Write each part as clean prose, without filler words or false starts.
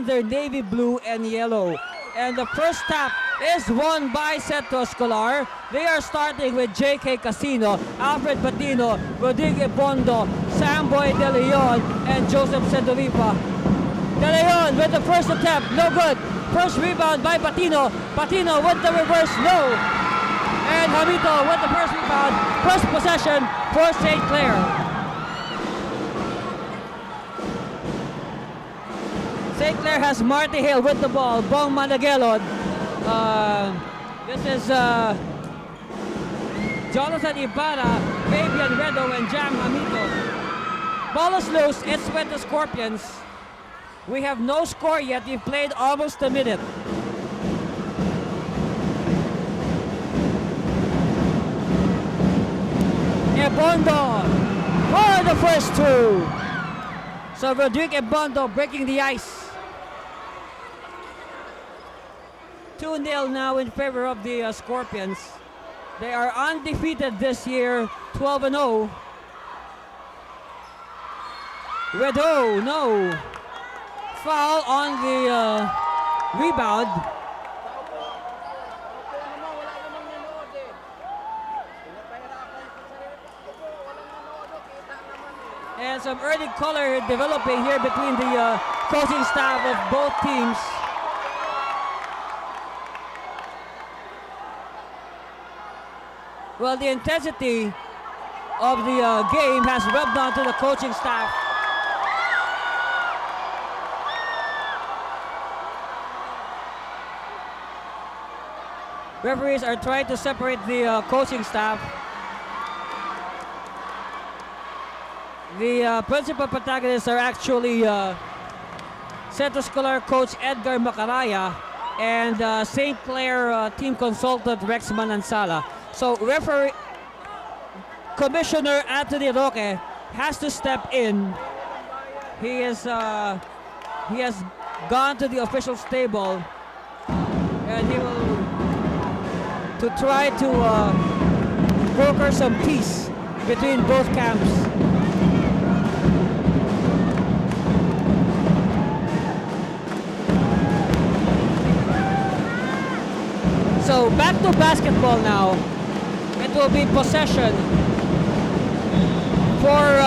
in their navy blue and yellow. And the first tap is won by Centro Escolar. They are starting with J.K. Casino, Alfred Patino, Rodrigo Bondo, Samboy De Leon, and Joseph Sedolipa. De Leon with the first attempt, no good. First rebound by Patino. Patino with the reverse, no. And Hamito with the first rebound. First possession for St. Clair. St. Clair has Marty Hill with the ball. Bong Managelon. This is Jonathan Ibarra, Fabian Redo, and Jam Hamito. Ball is loose. It's with the Scorpions. We have no score yet. We've played almost a minute. Ebondo for the first two. So Rodrigo Ebondo breaking the ice. 2-0 now in favor of the Scorpions. They are undefeated this year, 12-0. Redo, no. Foul on the rebound. And some early color developing here between the coaching staff of both teams. Well, the intensity of the game has rubbed onto the coaching staff. Referees are trying to separate the coaching staff. The principal protagonists are actually Centro Escolar coach Edgar Macaraya and St. Clair team consultant Rex Manansala. So Commissioner Anthony Roque has to step in. He has gone to the official stable, and he will to try to broker some peace between both camps. So back to basketball now. It will be possession for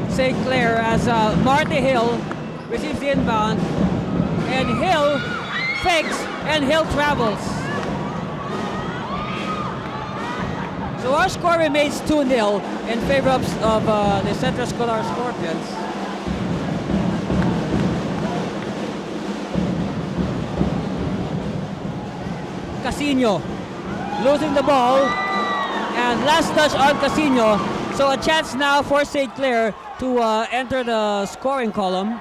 St. Clair as Marty Hill receives the inbound, and Hill fakes and Hill travels. So our score remains 2-0 in favor of the Centro Escolar Scorpions. Casino losing the ball, and last touch on Casino. So a chance now for St. Clair to enter the scoring column.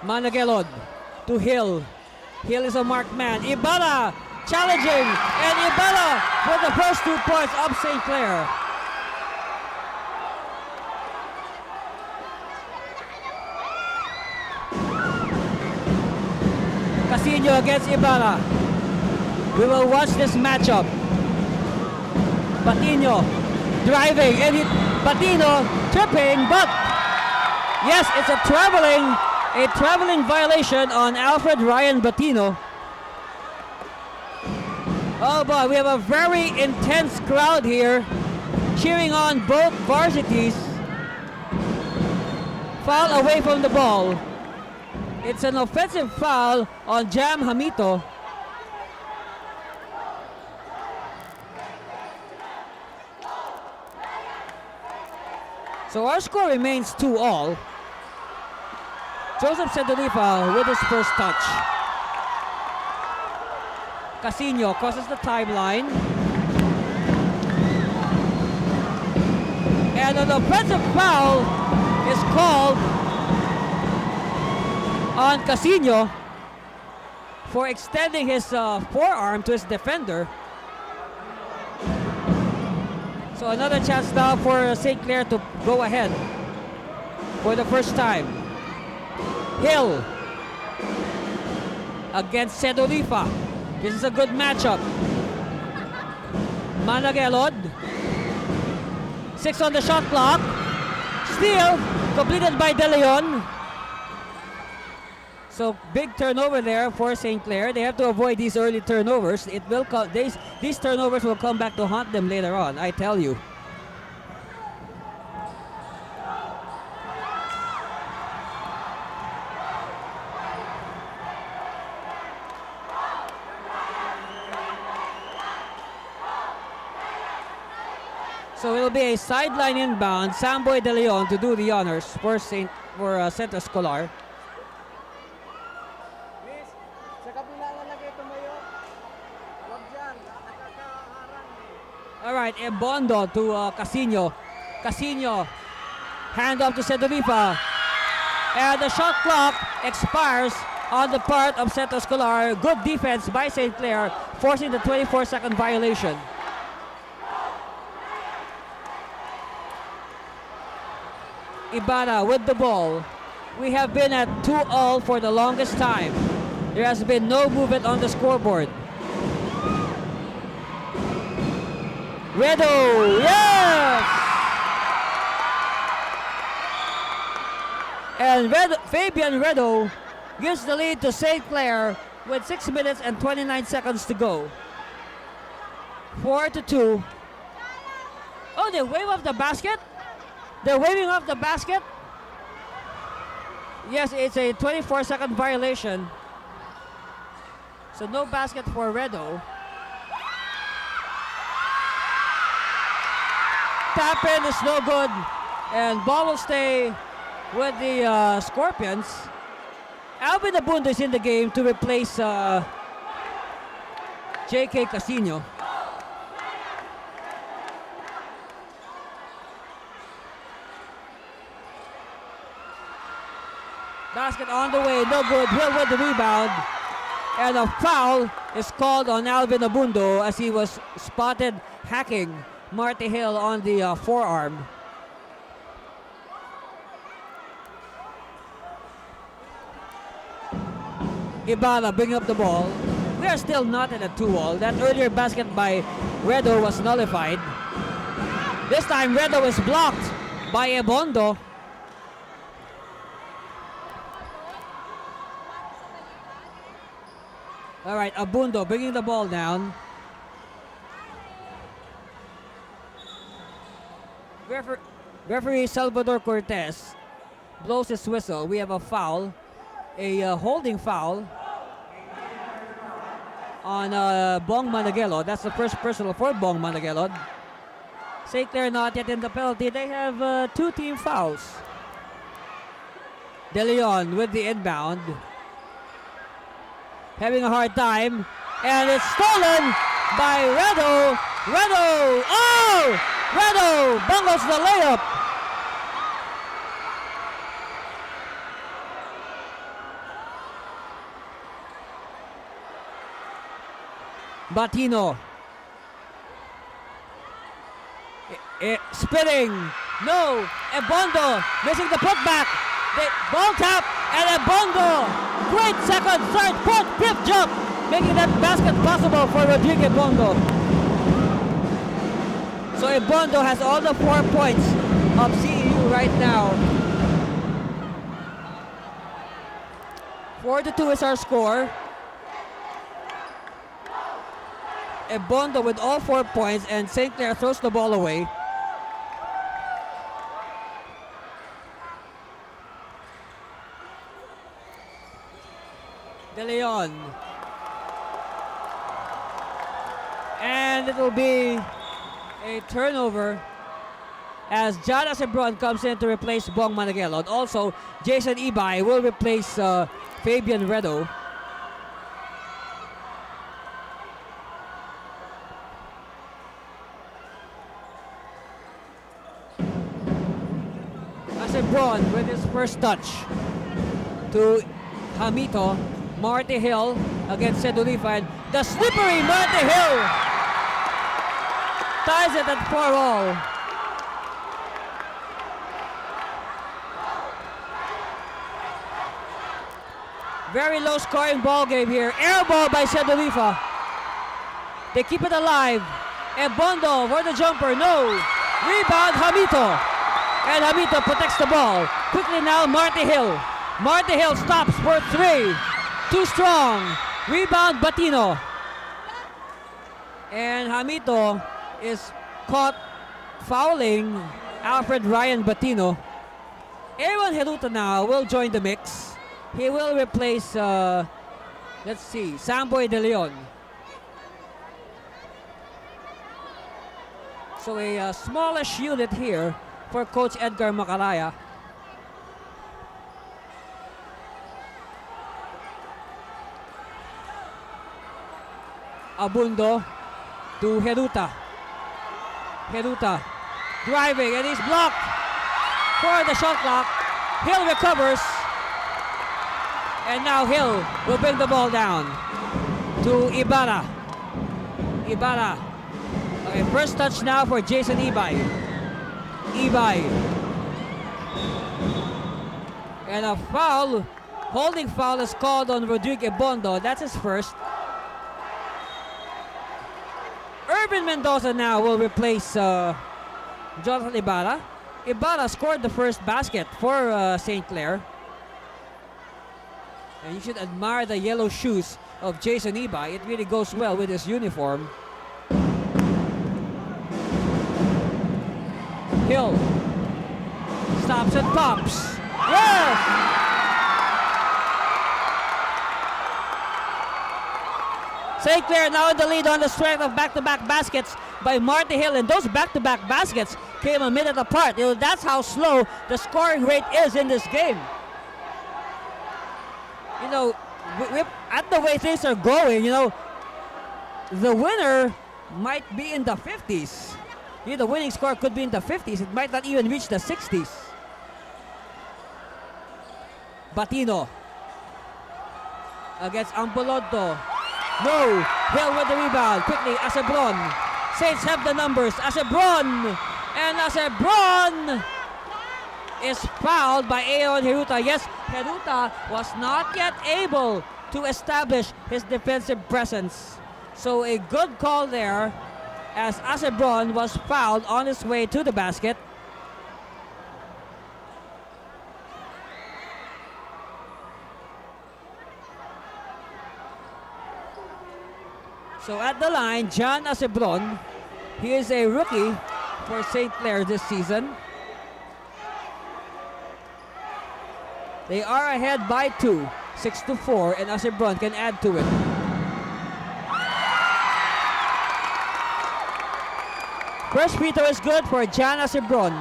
Managelon to Hill. Hill is a marked man. Ibarra challenging, and Ibarra with the first 2 points of St. Clair. Casino against Ibarra. We will watch this matchup. Patino driving, and Patino tripping, but yes, it's a traveling violation on Alfred Ryan Patino. Oh boy, we have a very intense crowd here cheering on both varsities. Foul away from the ball. It's an offensive foul on Jam Hamito. So our score remains 2-all. Joseph Sedolipa with his first touch. Casino crosses the timeline. And an offensive foul is called on Casino for extending his forearm to his defender. So another chance now for St. Clair to go ahead for the first time. Hill against Sedolipa. This is a good matchup. Managelod. 6 on the shot clock. Steal completed by De Leon. So big turnover there for St. Clair. They have to avoid these early turnovers. It will these turnovers will come back to haunt them later on, I tell you. So it'll be a sideline inbound. Samboy De Leon to do the honors for Centro Escolar. All right, Ebondo to Casino. Casino, hand off to Sedolifa. And the shot clock expires on the part of Centro Escolar. Good defense by St. Clair, forcing the 24-second violation. Ibarra with the ball. We have been at 2-all for the longest time. There has been no movement on the scoreboard. Redo, yes! And Fabian Redo gives the lead to St. Clair with 6 minutes and 29 seconds to go. 4-2. Oh, they wave off the basket? They're waving off the basket? Yes, it's a 24-second violation. So no basket for Redo. Tap in is no good. And ball will stay with the Scorpions. Alvin Abundo is in the game to replace J.K. Casino. Basket on the way, no good. Hill with the rebound. And a foul is called on Alvin Abundo as he was spotted hacking Marty Hill on the forearm. Ibarra bringing up the ball. We are still not in a 2-all. That earlier basket by Redo was nullified. This time Redo is blocked by Ebondo. All right, Abundo bringing the ball down. Referee Salvador Cortez blows his whistle. We have a foul, a holding foul on Bong Managelod. That's the first personal for Bong Managelod. St. Clair not yet in the penalty. They have 2 team fouls. De Leon with the inbound. Having a hard time, and it's stolen by Redo. Redo, oh! Redo bungles the layup. Batino. Spinning. No. Ebondo missing the putback. The ball tap, and Ebondo. Great second, third, fourth, fifth jump, making that basket possible for Rodrigo Ebondo. So Ebondo has all the 4 points of CEU right now. 4-2 is our score. Ebondo with all 4 points, and St. Clair throws the ball away. De Leon. And it will be a turnover as Jada Sebron comes in to replace Bong Managelod. Also, Jason Ibay will replace Fabian Redo. Sebron with his first touch to Hamito. Marty Hill against Sedolifa, and the slippery Marty Hill ties it at 4-all. Very low scoring ball game here. Air ball by Sedolifa. They keep it alive. Ebondo for the jumper, no. Rebound, Hamito. And Hamito protects the ball. Quickly now, Marty Hill. Marty Hill stops for 3. Too strong. Rebound, Batino. And Hamito is caught fouling Alfred Ryan Batino. Aaron Heruta now will join the mix. He will replace, let's see, Samboy De Leon. So a smallish unit here for Coach Edgar Macaraya. Abundo to Heruta. Heruta driving and he's blocked for the shot clock. Hill recovers. And now Hill will bring the ball down to Ibarra. Ibarra. Okay, first touch now for Jason Ibay. Ibay. And a foul, holding foul is called on Rodrigo Ebondo. That's his first. Urban Mendoza now will replace Jonathan Ibarra. Ibarra scored the first basket for St. Clair. And you should admire the yellow shoes of Jason Ibay. It really goes well with his uniform. Hill stops and pops. Yes! St. Clair now in the lead on the strength of back-to-back baskets by Marty Hill. And those back-to-back baskets came a minute apart. You know, that's how slow the scoring rate is in this game. You know, at the way things are going, you know, the winner might be in the 50s. You know, the winning score could be in the 50s. It might not even reach the 60s. Batino against Ampolodto. No. Hill with the rebound. Quickly, Acebron. Saints have the numbers. Acebron. And Acebron is fouled by Aaron Heruta. Yes, Heruta was not yet able to establish his defensive presence. So a good call there as Acebron was fouled on his way to the basket. So at the line, John Acebron. He is a rookie for St. Clair this season. They are ahead by 2, 6-4, and Acebron can add to it. First free throw is good for John Acebron.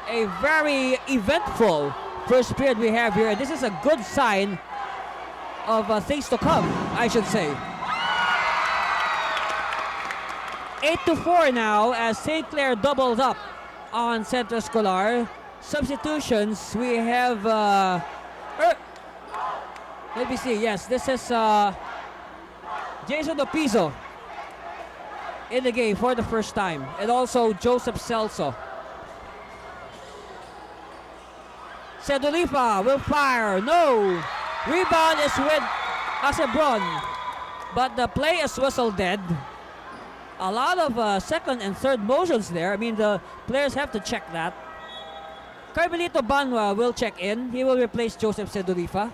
A very eventful first period we have here, and this is a good sign of things to come, I should say. 8-4 now as St. Clair doubles up on Centro Escolar. Substitutions, we have, let me see, yes, this is Jason Opizo in the game for the first time, and also Joseph Celso. Sedulifa will fire, no! Rebound is with Acebron, but the play is whistled dead. A lot of second and third motions there. I mean, the players have to check that. Carmelito Banwa will check in. He will replace Joseph Sedulifa.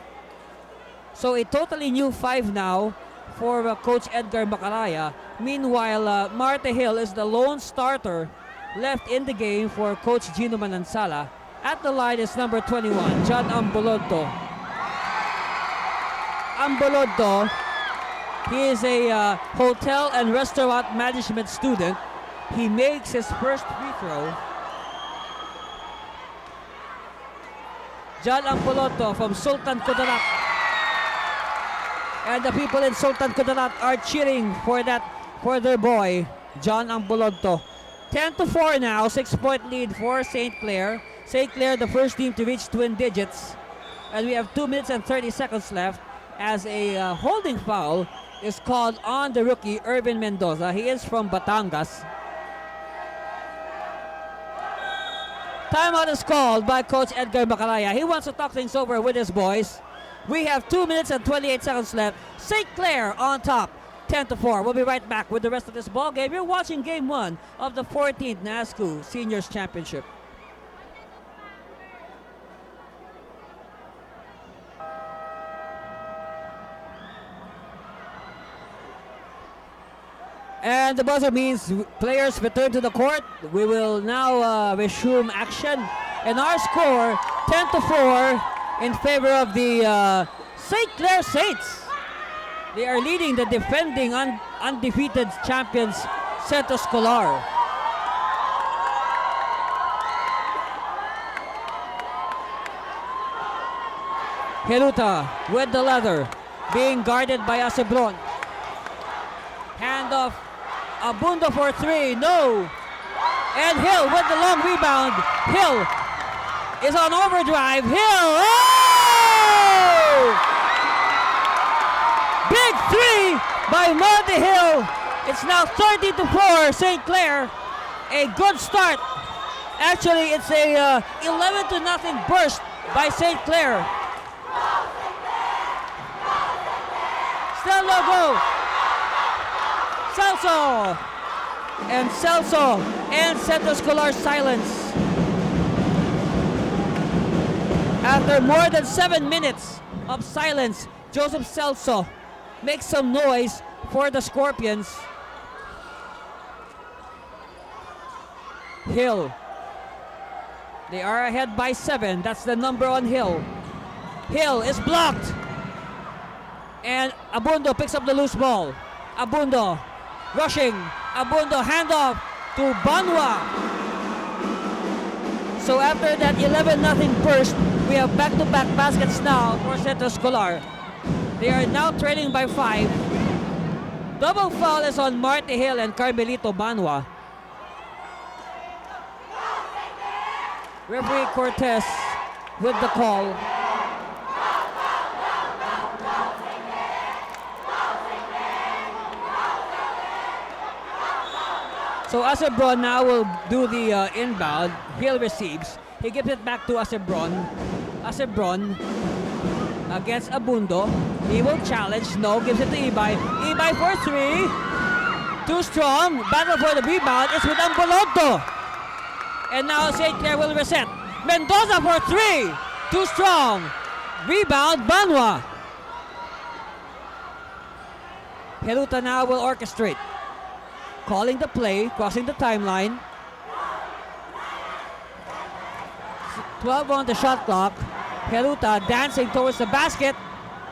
So a totally new 5 now for Coach Edgar Macaraya. Meanwhile, Marty Hill is the lone starter left in the game for Coach Gino Manansala. At the line is number 21, John Ampolodto. Ampolodto, he is a hotel and restaurant management student. He makes his first free throw. John Ampolodto from Sultan Kudarat. And the people in Sultan Kudarat are cheering for their boy, John Ampolodto. 10-4 now, 6-point lead for St. Clair. St. Clair, the first team to reach twin digits. And we have 2 minutes and 30 seconds left as a holding foul is called on the rookie, Urban Mendoza. He is from Batangas. Timeout is called by Coach Edgar Macaraya. He wants to talk things over with his boys. We have 2 minutes and 28 seconds left. St. Clair on top. 10-4. We'll be right back with the rest of this ball game. You're watching Game 1 of the 14th NAASCU Seniors Championship. And the buzzer means players return to the court. We will now resume action. And our score, 10-4 in favor of the St. Clair Saints. They are leading the defending undefeated champions, Centro Escolar. Heruta with the leather, being guarded by Acebron. Handoff, Abundo for three, no. And Hill with the long rebound. Hill is on overdrive. Hill, oh! Big three by Monty Hill. It's now 30-4, St. Clair. A good start. Actually, it's a 11-0 burst by St. Clair. Still no go. Celso and Centro Escolar silence. After more than 7 minutes of silence, Joseph Celso makes some noise for the Scorpions. Hill. They are ahead by 7. That's the number on Hill. Hill is blocked. And Abundo picks up the loose ball. Abundo rushing. Abundo handoff to Banwa. So after that 11-0 burst, we have back-to-back baskets now for Centro Escolar. They are now trailing by 5. Double foul is on Marty Hill and Carmelito Banwa. Referee Cortez with the call. So Acebron now will do the inbound. Hill receives. He gives it back to Acebron. Acebron against Abundo. He will challenge. No, gives it to Ibay. Ibay for three. Too strong. Battle for the rebound. It's with Amboloto. And now St. Clair will reset. Mendoza for three. Too strong. Rebound, Banwa. Heruta now will orchestrate. Calling the play, crossing the timeline. 12 on the shot clock. Heruta dancing towards the basket.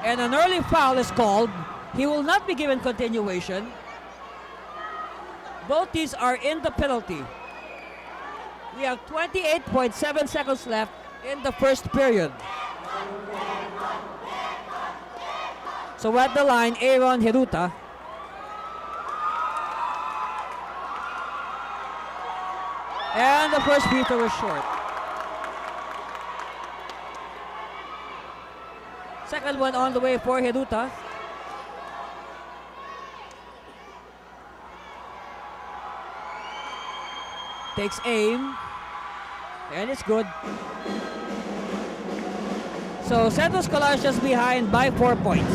And an early foul is called. He will not be given continuation. Both teams are in the penalty. We have 28.7 seconds left in the first period. So at the line, Aaron Heruta. And the first free throw is short. Second one on the way for Heruta. Takes aim. And it's good. So Centro Escolar is just behind by 4 points.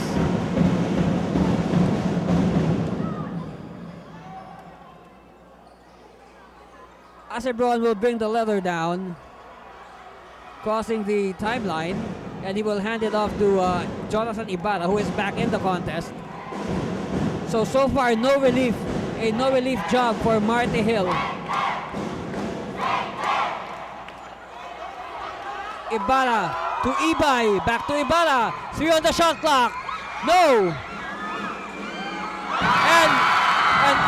Acebron will bring the leather down, crossing the timeline, and he will hand it off to Jonathan Ibarra, who is back in the contest. So far, no relief. A no relief job for Marty Hill. Ibarra to Ibay, back to Ibarra. 3 on the shot clock. No. And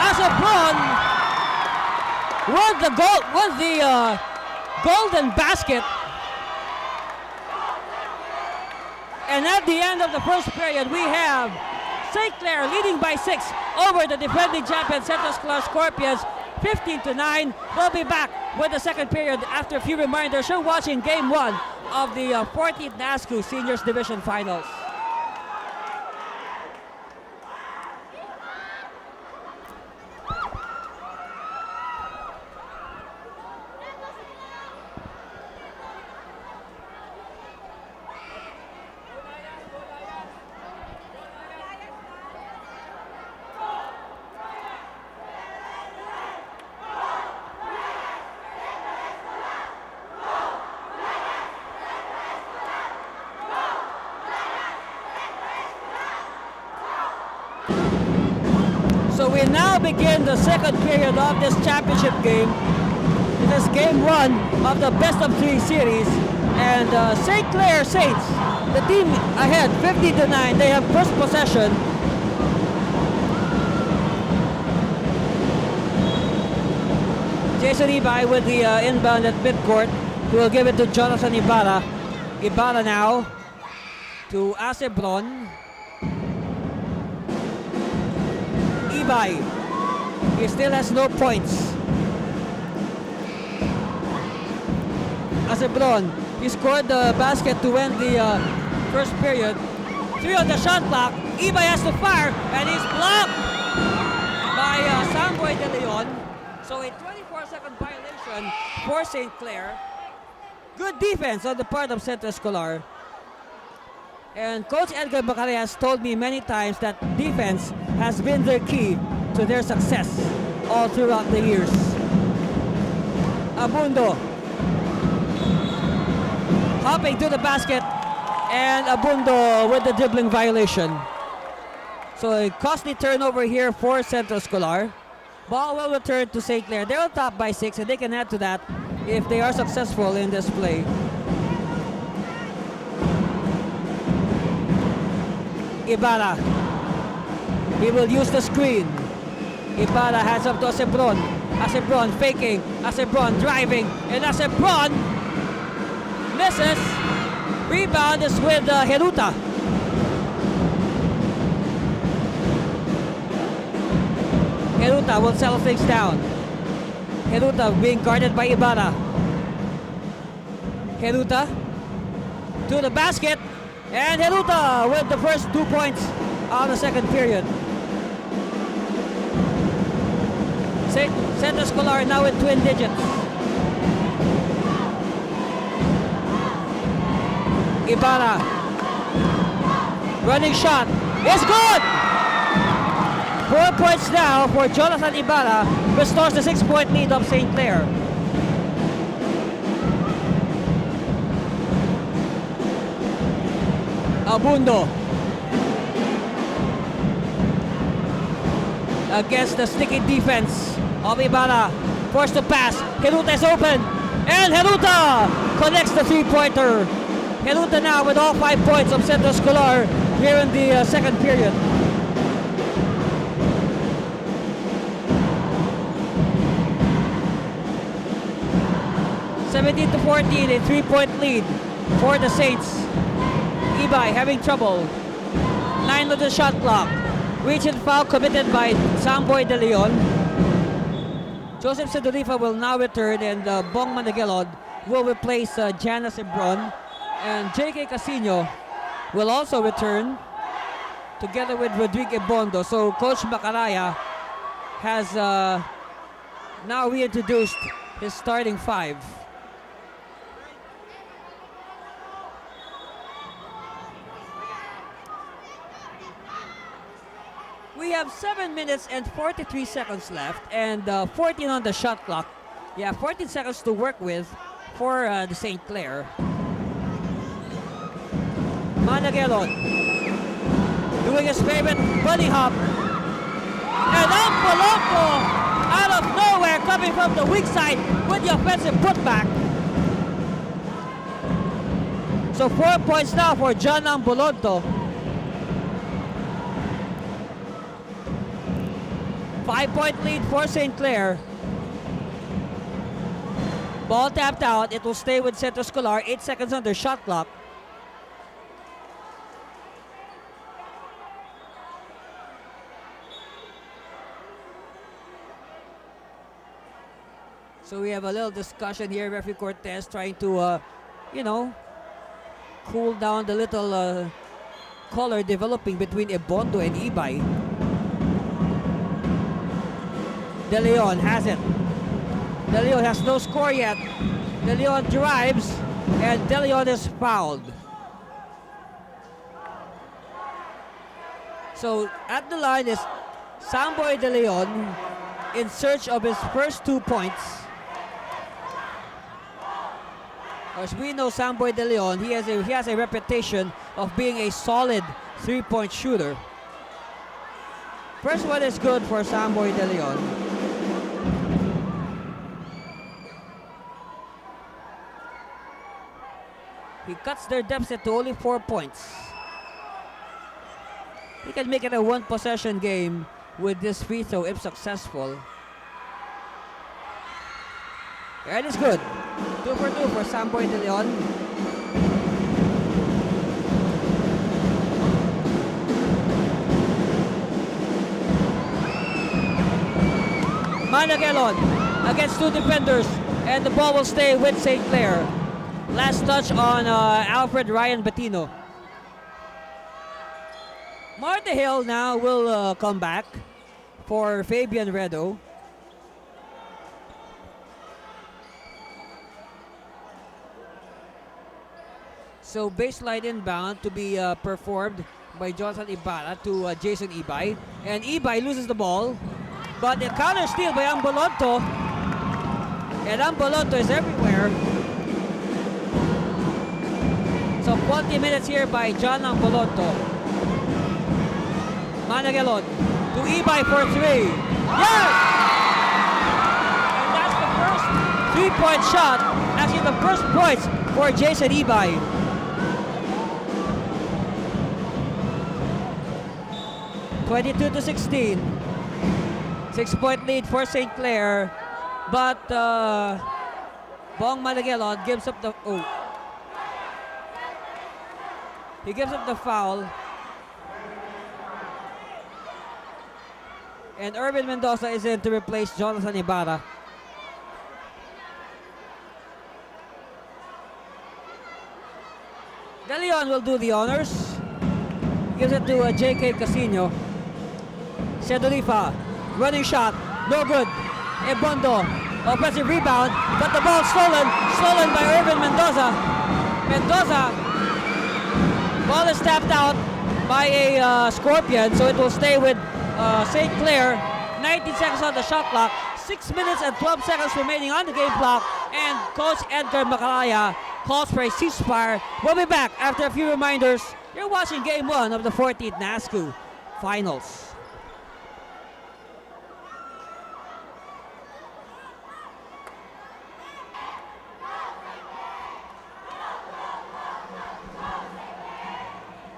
Acebron won the golden basket. And at the end of the first period, we have St. Clair leading by 6 over the defending champion Centro Escolar Scorpions, 15-9. We'll be back with the second period after a few reminders. You're watching Game 1 of the 14th NAASCU Seniors Division Finals. begin the second period of this championship game. It is game 1 of the best of 3 series. And St. Clair Saints, the team ahead, 50-9. They have first possession. Jason Ibay with the inbound at midcourt. He will give it to Jonathan Ibarra. Ibarra now to Acebron. Ibay. He still has no points. Acebron. He scored the basket to end the first period. 3 on the shot clock. Ibay has to fire and he's blocked by Samboy De Leon. So a 24-second violation for St. Clair. Good defense on the part of Centro Escolar. And Coach Edgar Bacare has told me many times that defense has been their key to their success all throughout the years. Abundo hopping to the basket, and Abundo with the dribbling violation. So a costly turnover here for Centro Escolar. Ball will return to St. Clair. They're on top by 6 and they can add to that if they are successful in this play. Ibarra. He will use the screen. Ibarra hands up to Acebron. Acebron faking. Acebron driving. And Acebron misses. Rebound is with Heruta. Heruta will settle things down. Heruta being guarded by Ibarra. Heruta to the basket. And Heruta with the first 2 points of the second period. Centro Escolar now in twin digits. Ibarra. Running shot. It's good! 4 points now for Jonathan Ibarra. Restores the 6-point lead of St. Clair. Abundo. Against the sticky defense of Ibarra. Forced to pass. Heruta is open. And Heruta connects the 3-pointer. Heruta now with all 5 points of Centro Escolar here in the second period. (17-14), a 3-point lead for the Saints. Ibay having trouble. 9 on the shot clock. Reach and foul committed by Samboy De Leon. Joseph Sedorifa will now return, and Bong Managelod will replace Jana Sebron. And J.K. Casino will also return together with Rodrigo Bondo. So Coach Bacaraya has now reintroduced his starting 5. We have 7 minutes and 43 seconds left, and 14 on the shot clock. Yeah, 14 seconds to work with for the St. Clair. Managelon doing his favorite bunny hop. And Ampolonco out of nowhere coming from the weak side with the offensive putback. So 4 points now for John Ambolonto. 5-point lead for St. Clair. Ball tapped out. It will stay with Centro Escolar. 8 seconds on their shot clock. So we have a little discussion here. Referee Cortez trying to, cool down the little color developing between Ebondo and Ibay. De Leon has it. De Leon has no score yet. De Leon drives, and De Leon is fouled. So at the line is Samboy De Leon in search of his first 2 points. As we know, Samboy De Leon, he has a reputation of being a solid 3-point shooter. First one is good for Samboy De Leon. He cuts their deficit to only 4 points. He can make it a one-possession game with this free throw if successful. And it's good. 2 for 2 for Samboy De Leon. Managelon against 2 defenders, and the ball will stay with St. Clair. Last touch on Alfred Ryan Batino. Marta Hill now will come back for Fabian Redo. So baseline inbound to be performed by Jonathan Ibarra to Jason Ibay. And Ibay loses the ball. But a counter steal by Ambolonto. And Ambolonto is everywhere. So 20 minutes here by John Ambolonto. Managelon to Ibay for 3. Yes! And that's the first 3-point shot. Actually the first points for Jason Ibay. (22-16). 6-point lead for St. Clair, but Bong Managelon gives up the he gives up the foul, and Irvin Mendoza is in to replace Jonathan Ibarra. De Leon will do the honors. Gives it to J.K. Casino. Sedolifa, running shot, no good. Ebondo, offensive rebound, but the ball stolen by Irvin Mendoza. Ball is tapped out by a Scorpion, so it will stay with St. Clair. 19 seconds on the shot clock, 6 minutes and 12 seconds remaining on the game clock, and Coach Edgar Macalaya calls for a ceasefire. We'll be back after a few reminders. You're watching Game 1 of the 14th NAASCU Finals.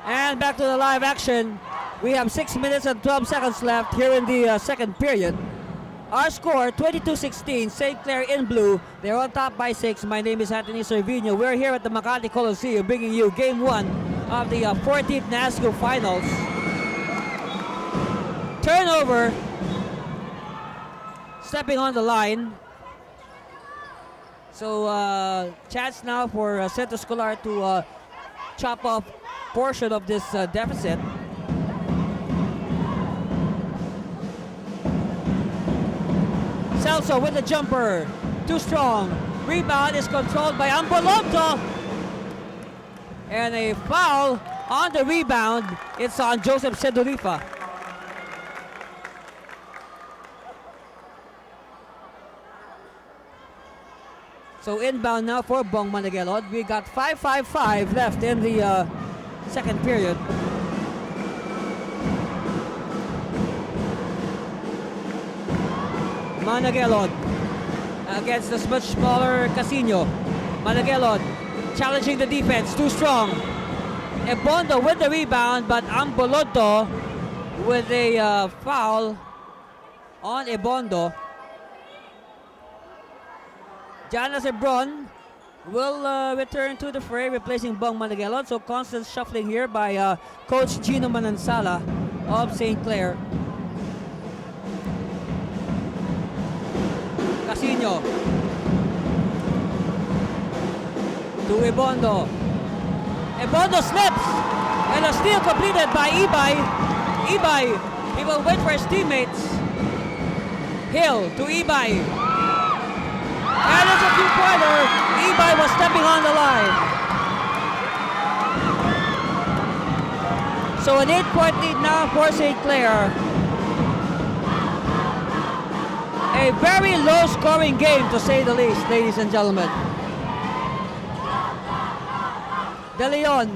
And back to the live action. We have 6 minutes and 12 seconds left here in the second period. Our score, 22-16, St. Clair in blue. They're on top by 6. My name is Anthony Cervino. We're here at the Makati Coliseum bringing you Game 1 of the 14th NAASCU Finals. Turnover. Stepping on the line. So chance now for Centro Escolar to chop off portion of this deficit. Celso with the jumper, too strong. Rebound is controlled by Ambolonto. And a foul on the rebound. It's on Joseph Sedolifa. So inbound now for Bong Managelon. We got 5:55 left in the second period. Managelon against the much smaller Casino. Managelon challenging the defense, too strong. Ebondo with the rebound, but Ambolonto with a foul on Ebondo. Jana Sebron will return to the fray, replacing Bong Managelon. So constant shuffling here by Coach Gino Manansala of St. Clair. Casino to Ebondo. Ebondo slips, and a steal completed by Ibay. Ibay, he will wait for his teammates. Hill to Ibay. And it's a two-pointer. Ibay was stepping on the line. So an 8-point lead now for St. Clair. A very low-scoring game, to say the least, ladies and gentlemen. De Leon.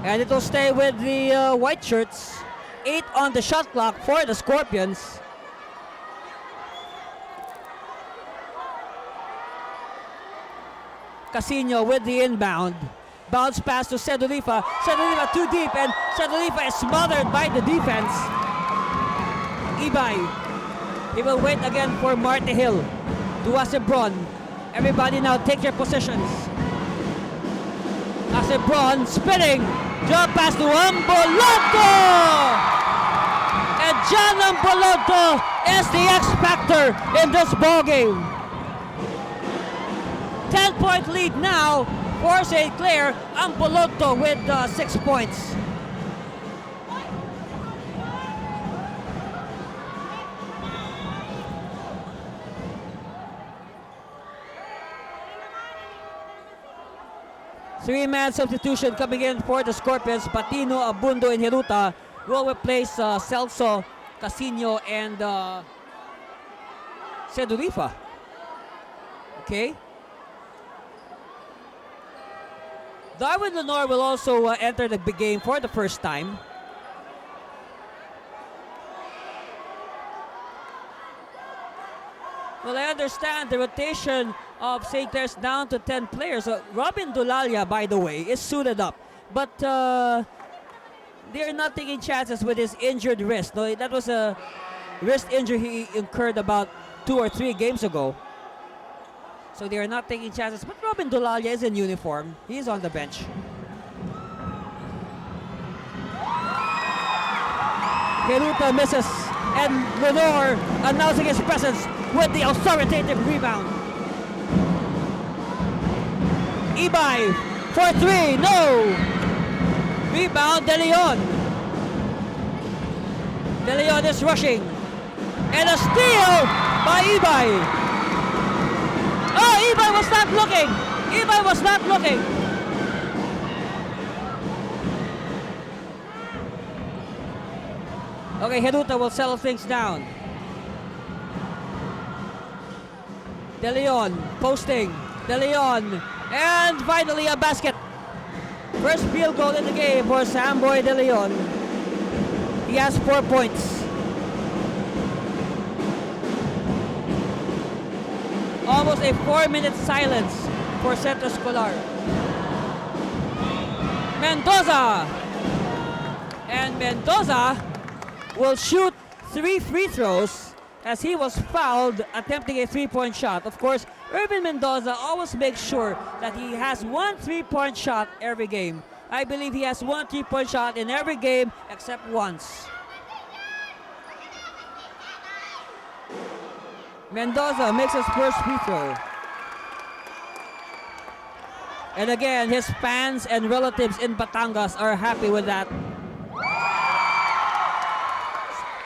And it will stay with the white shirts. 8 on the shot clock for the Scorpions. Casino with the inbound. Bounce pass to Sedolifa. Sedolifa too deep, and Sedolifa is smothered by the defense. Ibay. He will wait again for Marty Hill. To Asebron. Everybody now take your positions. Asebron spinning. Jump pass to Amboloto! And John Amboloto is the X factor in this ball game. 10-point lead now for St. Clair. Amboloto with 6 points. Three-man substitution coming in for the Scorpions. Patino, Abundo, and Hiruta will replace Celso, Casino, and Sedolifa. Okay. Darwin Lenore will also enter the big game for the first time. Well, I understand the rotation of St. Clair's down to 10 players. Robin Dulalia, by the way, is suited up. But they're not taking chances with his injured wrist. No, that was a wrist injury he incurred about 2 or 3 games ago. So they are not taking chances. But Robin Dulalia is in uniform. He's on the bench. Hiruta misses. And Lenore announcing his presence with the authoritative rebound. Ibay for 3, no! Rebound, De Leon. De Leon is rushing. And a steal by Ibay. Oh, Ibay was not looking. Ibay was not looking. Okay, Hiruta will settle things down. De Leon posting. De Leon. And finally a basket. First field goal in the game for Samboy De Leon. He has 4 points. Almost a 4-minute silence for Centro Escolar. Mendoza. And Mendoza will shoot 3 free throws as he was fouled attempting a 3-point shot. Of course, Irvin Mendoza always makes sure that he has 1 3-point shot every game. I believe he has 1 3-point shot in every game except once. Mendoza makes his first free throw. And again, his fans and relatives in Batangas are happy with that.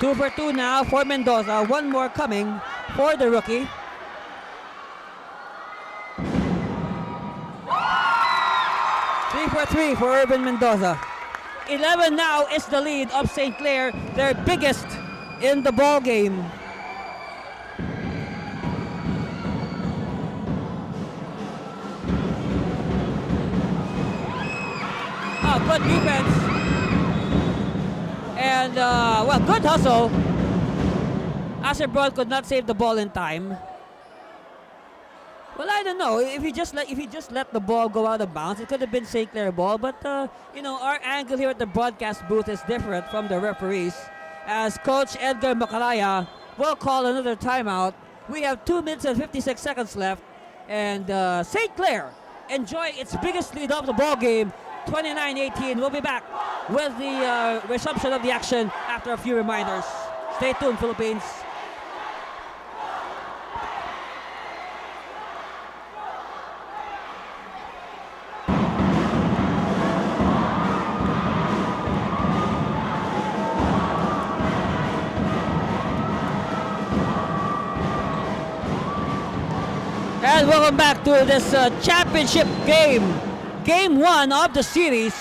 2 for 2 now for Mendoza. 1 more coming for the rookie. Three for 3 for Urban Mendoza. 11 now is the lead of St. Clair, their biggest in the ball game. Good defense. And, well, good hustle. Asebron could not save the ball in time. Well, I don't know. If he just let the ball go out of bounds, it could have been St. Clair ball. But, you know, our angle here at the broadcast booth is different from the referees. As Coach Edgar Macaraya will call another timeout. We have 2 minutes and 56 seconds left. And St. Clair enjoying its biggest lead of the ball game. 29-18. We'll be back with the resumption of the action after a few reminders. Stay tuned, Philippines. And welcome back to this championship game. Game 1 of the series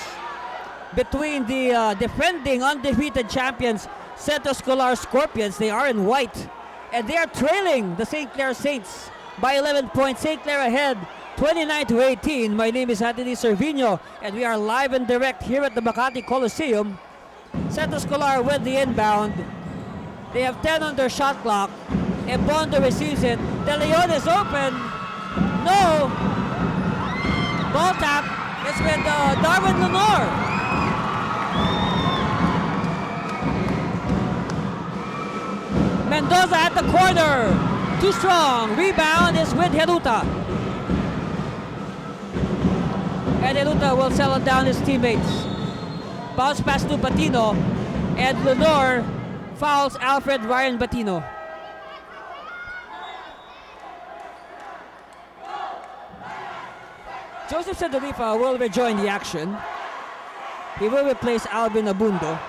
between the defending undefeated champions Centro Escolar Scorpions. They are in white and they are trailing the St. Clair Saints by 11 points. St. Clair ahead 29-18. My name is Anthony Servino and we are live and direct here at the Makati Coliseum. Centro Escolar with the inbound. They have 10 on their shot clock. Ebondo receives it. De Leon is open. No. Ball tap. It's with Darwin Lenore. Mendoza at the corner. Too strong. Rebound is with Heruta. And Heruta will settle down his teammates. Bounce pass to Patino. And Lenore fouls Alfred Ryan Batino. Joseph Sendorifa will rejoin the action. He will replace Alvin Abundo.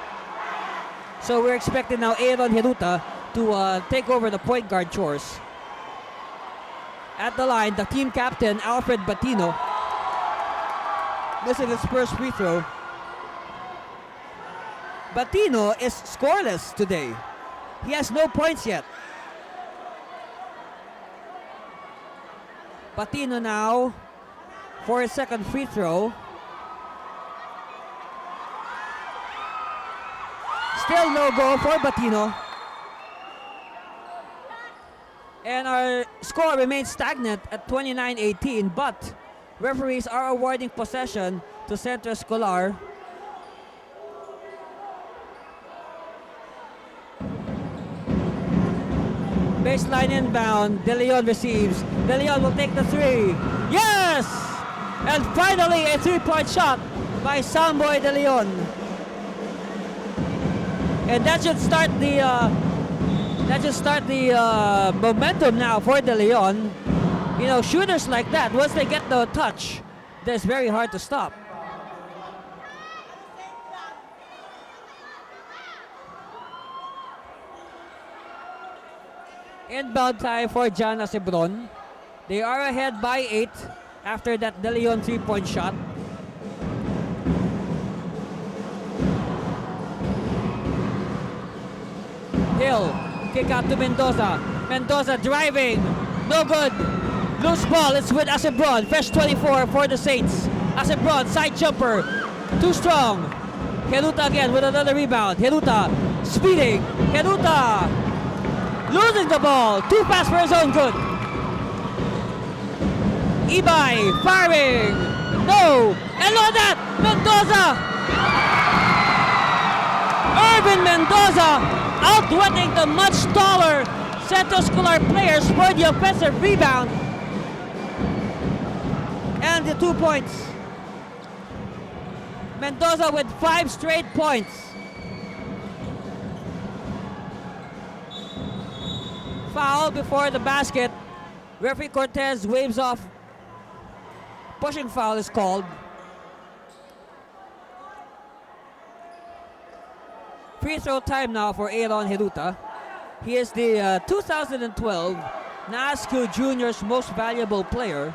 So we're expecting now Aaron Heruta to take over the point guard chores. At the line, the team captain, Alfred Batino, missing his first free throw. Batino is scoreless today. He has no points yet. Batino now for his second free throw. Still no go for Batino. And our score remains stagnant at 29-18, but referees are awarding possession to Centro Escolar. Baseline inbound, De Leon receives. De Leon will take the three. Yes! And finally a three-point shot by Samboy De Leon. And that should start the momentum now for De Leon. You know, shooters like that, once they get the touch, that's very hard to stop. Inbound time for Jana Sebron. They are ahead by 8 after that De Leon three-point shot. Hill, kick out to Mendoza. Mendoza driving, no good. Loose ball, it's with Acebron. Fresh 24 for the Saints. Acebron, side jumper, too strong. Heruta again with another rebound. Heruta speeding. Heruta losing the ball. Too fast for his own good. Ibay firing. No. And look at that. Mendoza. Irvin Mendoza outwitting the much taller Centro Escolar players for the offensive rebound. And the 2 points. Mendoza with 5 straight points. Foul before the basket. Referee Cortez waves off. Pushing foul is called. Free throw time now for Aaron Heruta. He is the 2012 NAASCU Juniors Most Valuable Player.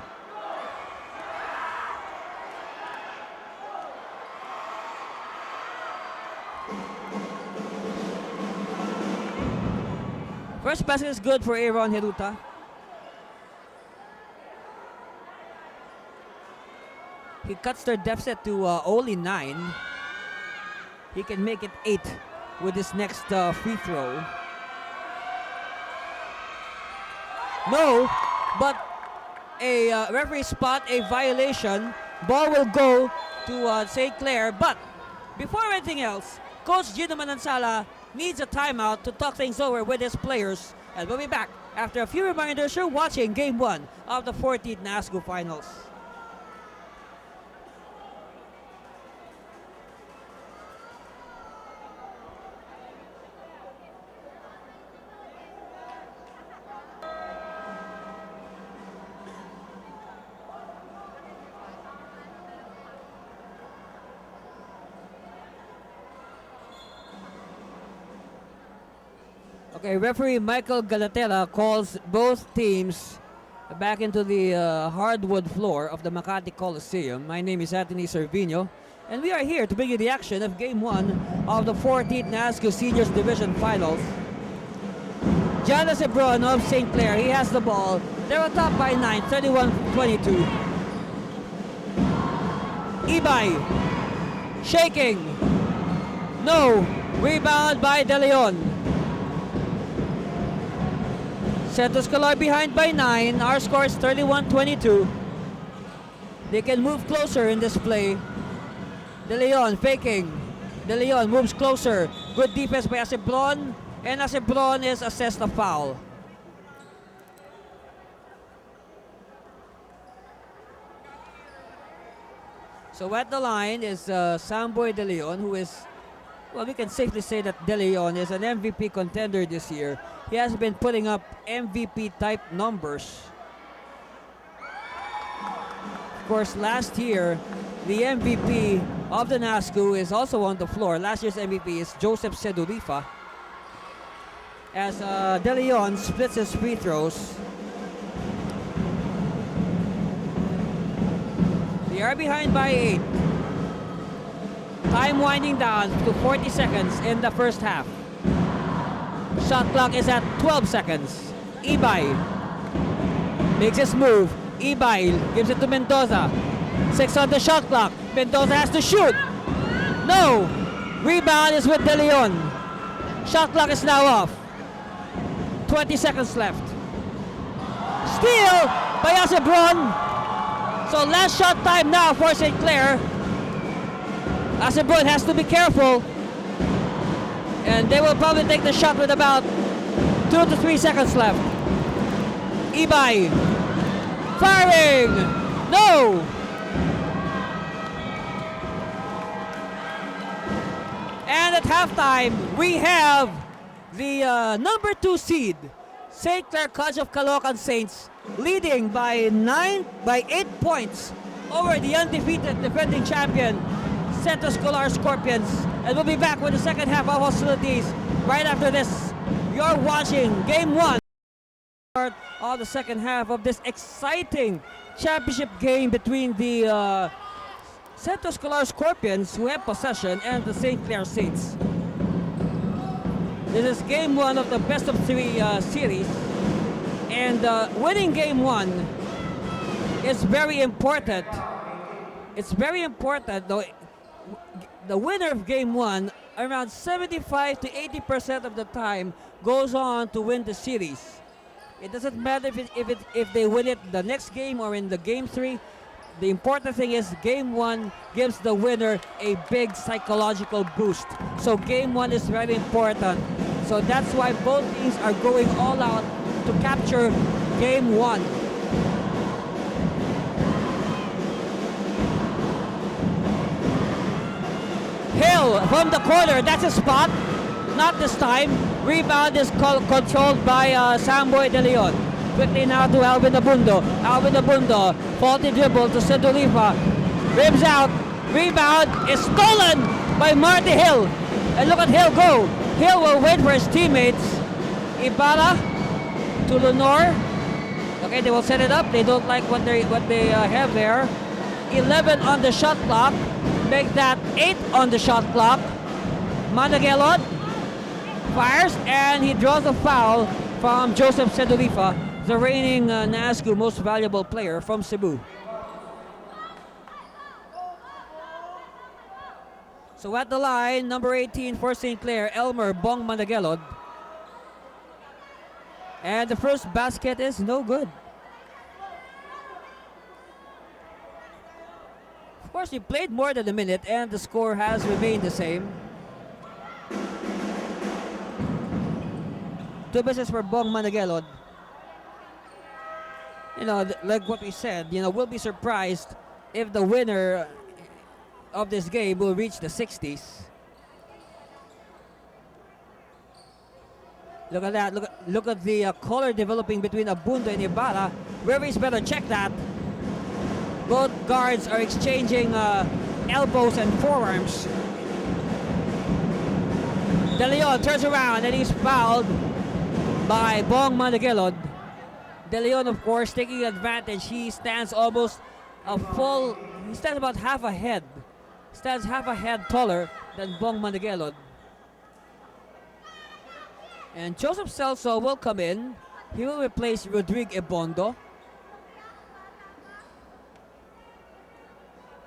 First basket is good for Aaron Heruta. He cuts their deficit to only 9. He can make it 8 with his next free throw. No, but a referee spot a violation. Ball will go to St. Clare. But before anything else, Coach Gino Manansala needs a timeout to talk things over with his players. And we'll be back after a few reminders. You're watching Game 1 of the 14th NAASCU Finals. Okay, referee Michael Galatella calls both teams back into the hardwood floor of the Makati Coliseum. My name is Anthony Cervino, and we are here to bring you the action of Game 1 of the 14th NAASCU Seniors Division Finals. Jana Sebron of St. Clair, he has the ball. They're on top by 9, 31-22. Ibay, shaking. No. Rebound by De Leon. Centro Escolar behind by 9. Our score is 31-22. They can move closer in this play. De Leon faking. De Leon moves closer. Good defense by Acebron. And Acebron is assessed a foul. So at the line is Samboy De Leon, who is, well, we can safely say that De Leon is an MVP contender this year. He has been putting up MVP type numbers. Of course, last year, the MVP of the NAASCU is also on the floor. Last year's MVP is Joseph Sedulifa. As De Leon splits his free throws. They are behind by 8. Time winding down to 40 seconds in the first half. Shot clock is at 12 seconds. Ibay makes his move. Ibay gives it to Mendoza. 6 on the shot clock. Mendoza has to shoot. No! Rebound is with De Leon. Shot clock is now off. 20 seconds left. Steal by Acebron. So last shot time now for St. Clare. Acebron has to be careful. And they will probably take the shot with about 2 to 3 seconds left. Ibay. Firing. No. And at halftime, we have the number 2 seed, St. Clare College of Caloocan Saints, leading by 8 points over the undefeated defending champion, Centro Escolar Scorpions. And we'll be back with the second half of hostilities right after this. You're watching Game 1 of the second half of this exciting championship game between the Centro Escolar Scorpions, who have possession, and the St. Clair Saints. This is Game 1 of the best of 3 series, and winning Game 1 is very important. It's very important, though. The winner of Game 1, around 75 to 80% of the time, goes on to win the series. It doesn't matter if they win it the next game or in the Game 3. The important thing is Game 1 gives the winner a big psychological boost. So Game 1 is very important. So that's why both teams are going all out to capture Game 1. Hill from the corner, that's a spot. Not this time. Rebound is controlled by Samboy De Leon. Quickly now to Alvin Abundo. Alvin Abundo, faulty dribble to Sedulifa. Ribs out. Rebound is stolen by Marty Hill. And look at Hill go. Hill will wait for his teammates. Ibarra to Lenore. Okay, they will set it up. They don't like what they have there. 11 on the shot clock. Make that 8 on the shot clock. Managelod fires and he draws a foul from Joseph Sedulifa, the reigning NAASCU most valuable player from Cebu. So at the line, number 18 for St. Clair, Elmer Bong Managelod. And the first basket is no good. Of course, he played more than a minute and the score has remained the same. 2 misses for Bong Managelod. You know, like what we said, you know, we'll be surprised if the winner of this game will reach the 60s. Look at that. Look at the color developing between Abundo and Ibarra. Where is better? Check that. Both guards are exchanging elbows and forearms. De Leon turns around and he's fouled by Bong Managelod. De Leon, of course, taking advantage. He stands almost he stands about half a head. Stands half a head taller than Bong Managelod. And Joseph Celso will come in. He will replace Rodrigo Ebondo.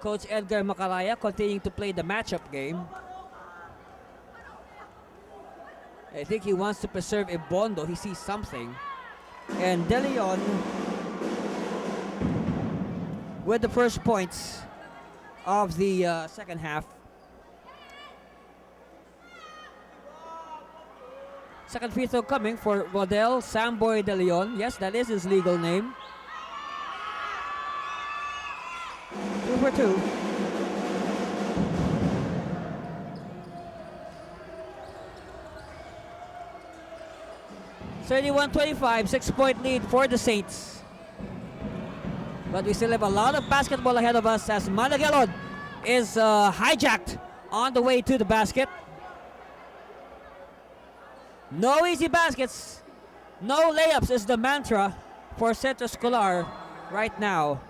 Coach Edgar Macaraya continuing to play the matchup game. I think he wants to preserve Ibondo. He sees something. And De Leon with the first points of the second half. Second free throw coming for Rodel Samboy De Leon. Yes, that is his legal name. 2 for 2. (31-25), 6-point lead for the Saints. But we still have a lot of basketball ahead of us as Managelon is hijacked on the way to the basket. No easy baskets, no layups is the mantra for Centro Escolar right now.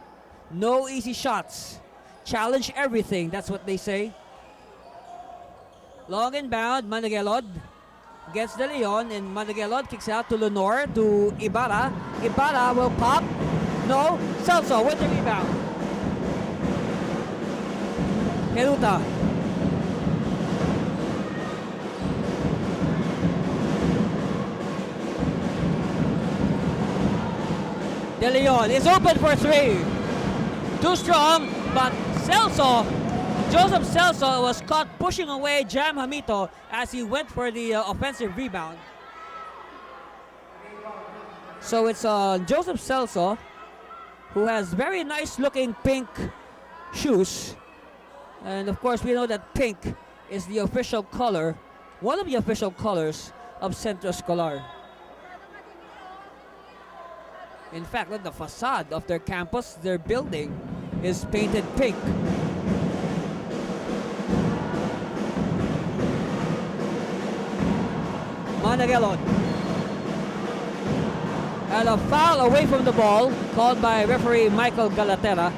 No easy shots. Challenge everything, that's what they say. Long inbound, Managelon gets De Leon, and Managelon kicks out to Lenore, to Ibarra. Ibarra will pop. No, Celso with the rebound. Heruta. De Leon is open for three. Too strong, but Celso, Joseph Celso was caught pushing away Jam Hamito as he went for the offensive rebound. So it's Joseph Celso, who has very nice looking pink shoes. And of course we know that pink is the official color, one of the official colors of Centro Escolar. In fact, look, the facade of their campus, their building, is painted pink. Managelon. And a foul away from the ball called by referee Michael Galatera.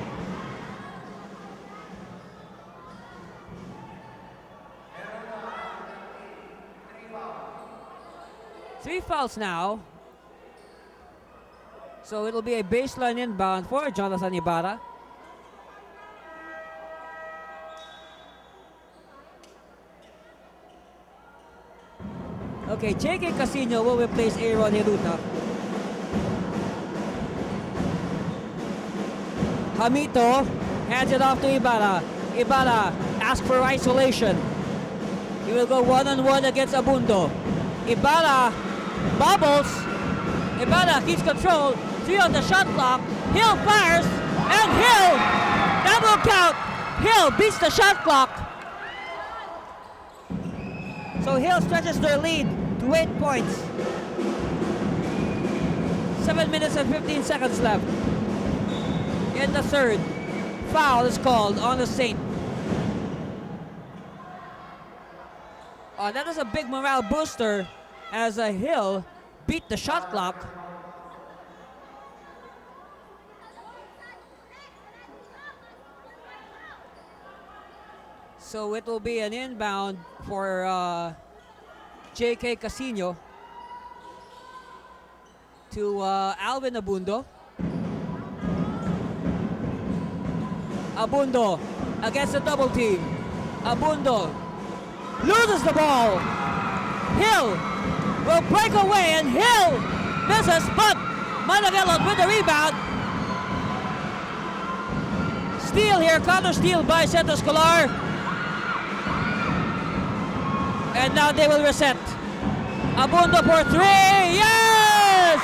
Three fouls now. So it'll be a baseline inbound for Jonathan Ibarra. Okay, J.K. Casino will replace Aaron Heruta. Hamito hands it off to Ibarra. Ibarra asks for isolation. He will go one-on-one against Abundo. Ibarra bobbles. Ibarra keeps control. 3 on the shot clock. Hill fires. And Hill, that will count. Hill beats the shot clock. So Hill stretches their lead to 8 points. 7 minutes and 15 seconds left in the third. Foul is called on the Saint. That is a big morale booster as a Hill beat the shot clock. So it will be an inbound for J.K. Casino to Alvin Abundo. Abundo against a double team. Abundo loses the ball. Hill will break away and Hill misses, but Managelon with the rebound. Steal here, counter steal by Centro Escolar. And now they will reset. Abundo for three. Yes!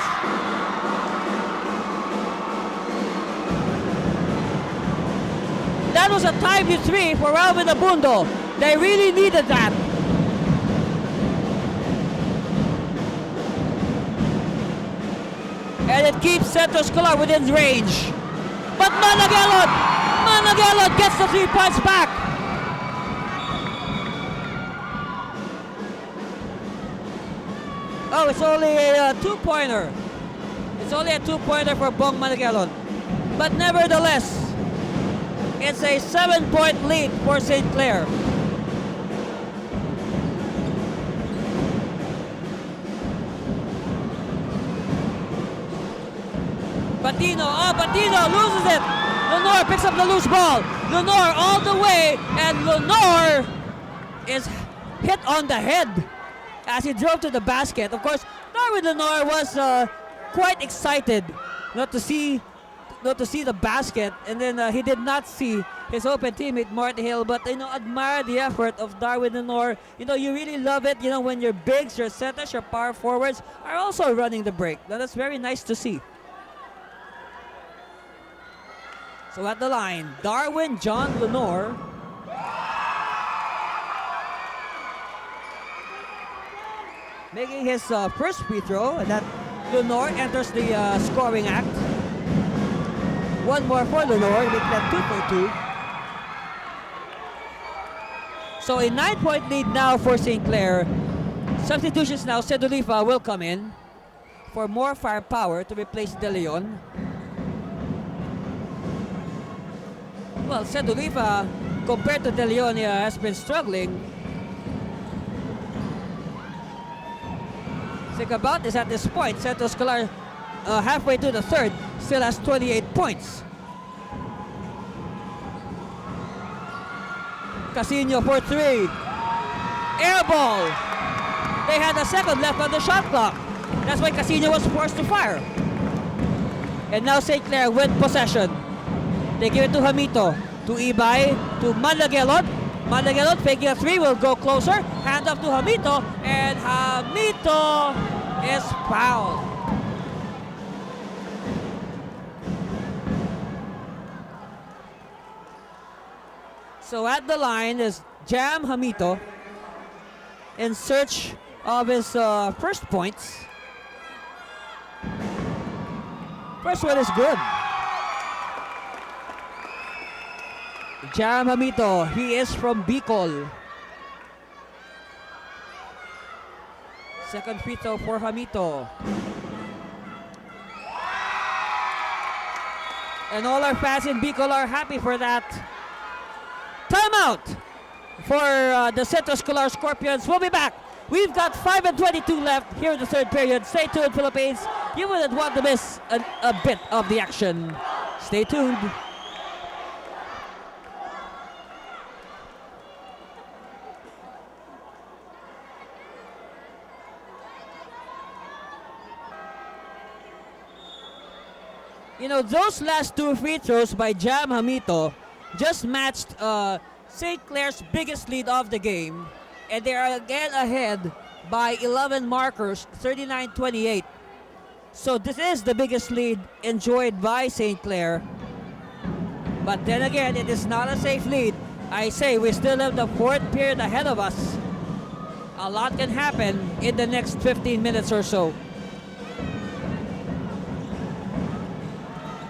That was a timely three for Alvin Abundo. They really needed that. And it keeps Centro Escolar within range. But Managelon gets the 3 points back. Oh, it's only a two-pointer. It's only a two-pointer for Bong Managelon. But nevertheless, it's a 7-point lead for St. Clare. Patino loses it. Lenore picks up the loose ball. Lenore all the way, and Lenore is hit on the head as he drove to the basket. Of course, Darwin Lenore was quite excited not to see the basket, and then he did not see his open teammate Marty Hill. But admire the effort of Darwin Lenore. You really love it. When your bigs, your centers, your power forwards are also running the break. Now, that's very nice to see. So at the line, Darwin John Lenore. Making his first free throw, and that Lenore enters the scoring act. One more for Lenore, make that 2 for 2. So a 9-point lead now for St. Clair. Substitutions now, Sedulifa will come in for more firepower to replace De Leon. Well, Sedulifa, compared to De Leon, has been struggling. Think about this at this point. Centro Escolar, halfway through the third, still has 28 points. Casino for 3. Air ball. They had a second left on the shot clock. That's why Casino was forced to fire. And now St. Clair with possession. They give it to Hamito, to Ibay, to Malagelot. Malagelot faking a 3, will go closer. Hand off to Hamito, and Hamito is fouled. So at the line is Jam Hamito in search of his first points. First one is good. Jam Hamito, he is from Bicol. Second free throw for Hamito. And all our fans in Bicol are happy for that. Timeout for the Centro Escolar Scorpions. We'll be back. We've got 5:22 left here in the third period. Stay tuned, Philippines. You wouldn't want to miss a bit of the action. Stay tuned. Those last 2 free throws by Jam Hamito just matched St. Clair's biggest lead of the game. And they are again ahead by 11 markers, 39-28. So this is the biggest lead enjoyed by St. Clair. But then again, it is not a safe lead. I say we still have the fourth period ahead of us. A lot can happen in the next 15 minutes or so.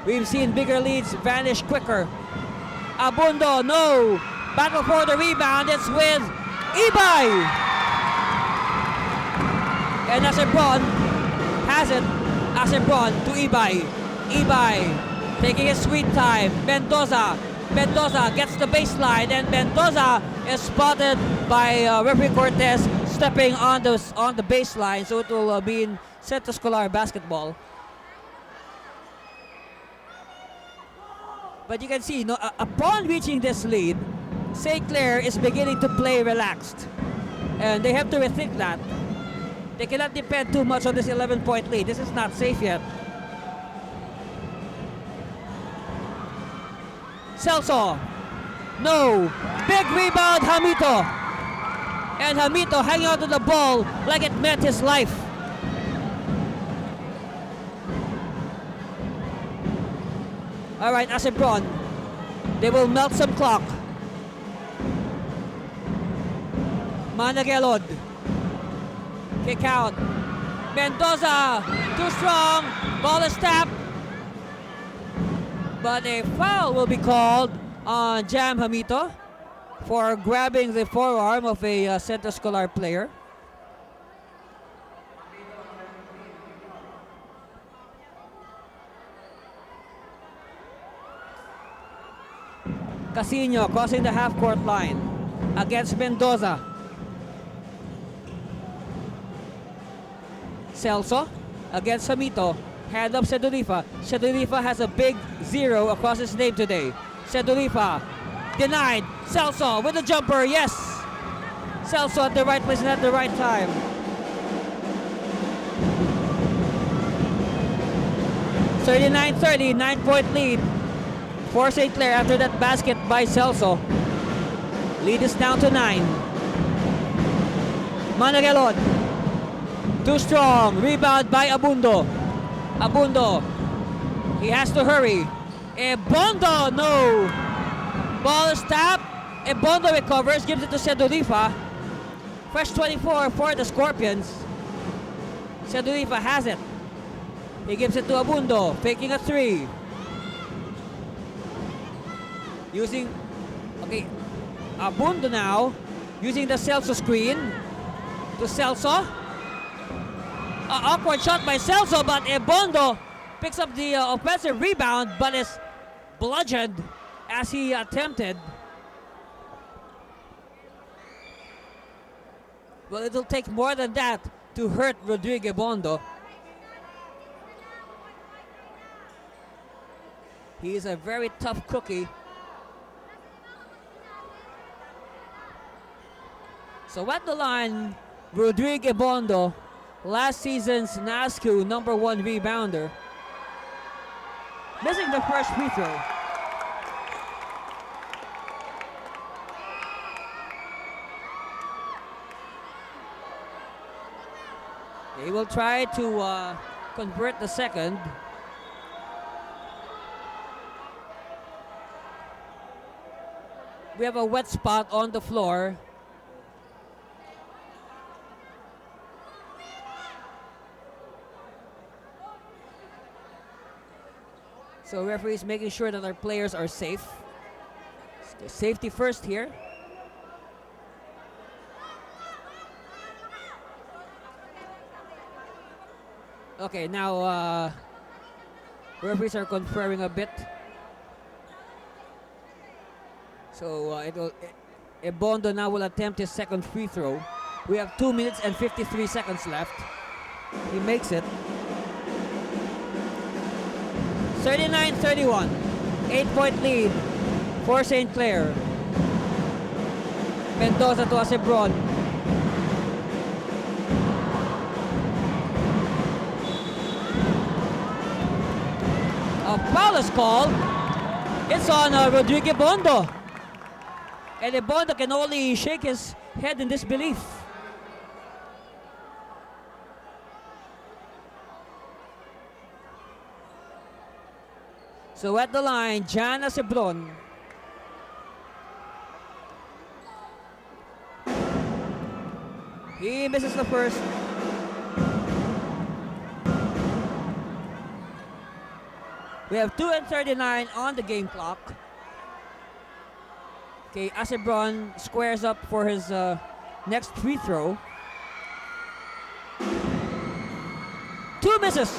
We've seen bigger leads vanish quicker. Abundo, no. Battle for the rebound. It's with Ibay. And Asebron has it. Asebron to Ibay. Ibay taking his sweet time. Mendoza gets the baseline, and Mendoza is spotted by referee Cortez stepping on the baseline. So it will be in Centro Escolar basketball. But you can see, upon reaching this lead, St. Clair is beginning to play relaxed. And they have to rethink that. They cannot depend too much on this 11-point lead. This is not safe yet. Celso. No. Big rebound, Hamito. And Hamito hanging on to the ball like it meant his life. All right, Asebron. They will melt some clock. Managelod. Kick out. Mendoza. Too strong. Ball is tapped. But a foul will be called on Jam Hamito for grabbing the forearm of a Centro Escolar player. Casino crossing the half-court line against Mendoza. Celso against Hamito. Hand up Sedulifa. Sedulifa has a big 0 across his name today. Sedulifa denied. Celso with a jumper. Yes. Celso at the right place and at the right time. 39-30, 9-point lead for St. Clair after that basket by Celso. Lead is down to 9. Managalon. Too strong. Rebound by Abundo. Abundo. He has to hurry. Ebondo, no. Ball is tapped. Ebondo recovers, gives it to Sedolifa. Fresh 24 for the Scorpions. Sedolifa has it. He gives it to Abundo, faking a 3. Abundo now, using the Celso screen to Celso. Awkward shot by Celso, but Ebondo picks up the offensive rebound, but is bludgeoned as he attempted. Well, it'll take more than that to hurt Rodrigo Ebondo. He is a very tough cookie. So at the line, Rodrigo Ebondo, last season's NAASCU #1 rebounder, missing the first free throw. He will try to convert the second. We have a wet spot on the floor. So referee is making sure that our players are safe. Safety first here. Okay, now referees are conferring a bit. So Ebondo now will attempt his second free throw. We have 2 minutes and 53 seconds left. He makes it. 39-31, 8-point lead for St. Clair. Mendoza to Acebron. A foul is called. It's on Rodrigo Ebondo. And Ebondo can only shake his head in disbelief. So at the line, Jan Acebron. He misses the first. We have 2:39 on the game clock. Okay, Acebron squares up for his next free throw. 2 misses.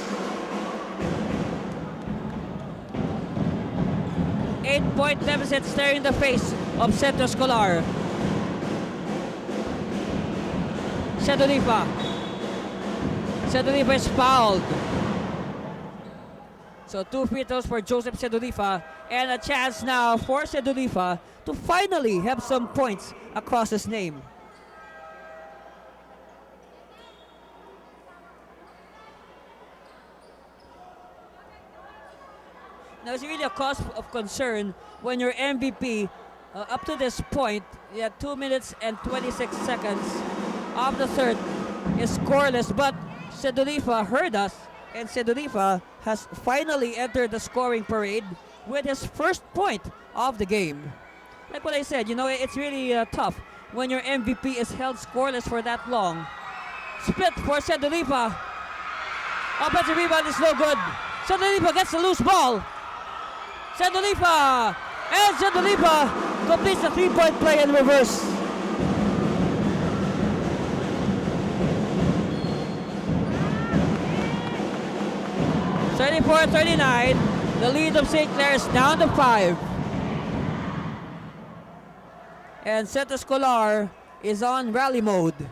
8-point deficit staring in the face of Centro Escolar. Sedolifa. Sedolifa is fouled. So 2 free throws for Joseph Sedolifa, and a chance now for Sedolifa to finally have some points across his name. Now it's really a cause of concern when your MVP, up to this point, you had 2 minutes and 26 seconds of the third, is scoreless, but Sedolifa heard us, and Sedolifa has finally entered the scoring parade with his first point of the game. Like what I said, you know, it's really tough when your MVP is held scoreless for that long. Split for Sedolifa. Offensive rebound is no good. Sedolifa gets the loose ball. Sedolifa! And Sedolifa completes the 3-point play in reverse. (34-39), the lead of St. Clair is down to 5. And Centro Escolar is on rally mode.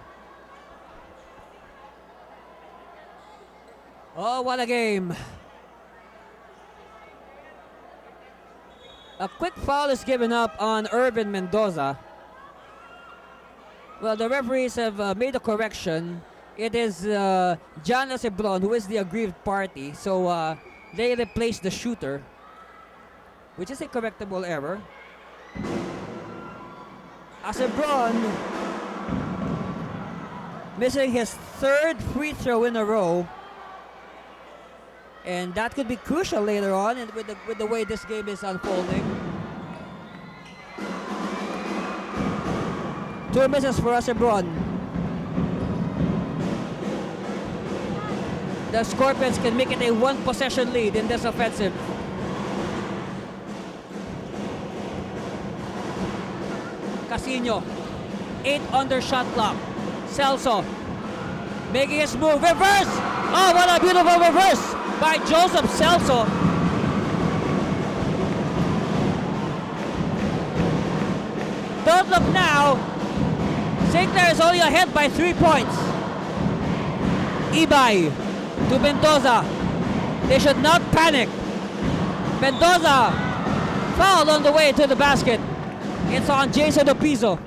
Oh, what a game. A quick foul is given up on Irvin Mendoza. Well, the referees have made a correction. It is Jan Acebron who is the aggrieved party. So they replaced the shooter, which is a correctable error. Asebron missing his third free throw in a row, and that could be crucial later on with the way this game is unfolding. 2 misses for Asebron. The Scorpions can make it a 1-possession lead in this offensive. Casino, 8 under shot clock. Celso making his move. Reverse! Oh, what a beautiful reverse by Joseph Celso. Don't look now. St. Clair is only ahead by 3 points. Ibay to Mendoza. They should not panic. Mendoza fouled on the way to the basket. It's on Jason Opizo.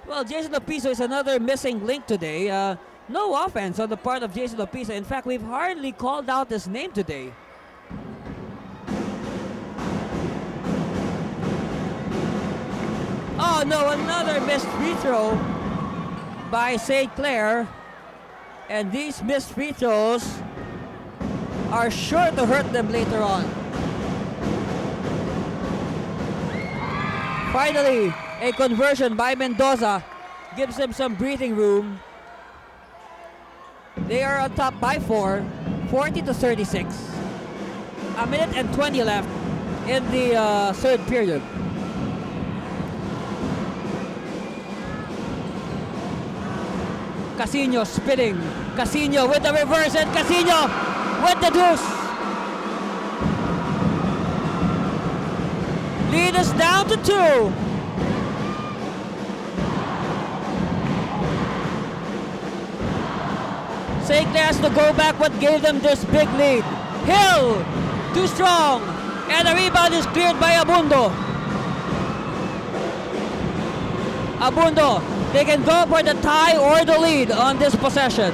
Well, Jason Opizo is another missing link today. No offense on the part of Jason Opizo. In fact, we've hardly called out his name today. Oh no, another missed free throw by St. Clair. And these missed free throws are sure to hurt them later on. Finally, a conversion by Mendoza gives them some breathing room. They are on top by 4, 40-36. A minute and 20 left in the third period. Casino spinning. Casino with the reverse, and Casino with the deuce. Lead us down to 2. St. Clair has to go back what gave them this big lead. Hill, too strong, and the rebound is cleared by Abundo. Abundo, they can go for the tie or the lead on this possession.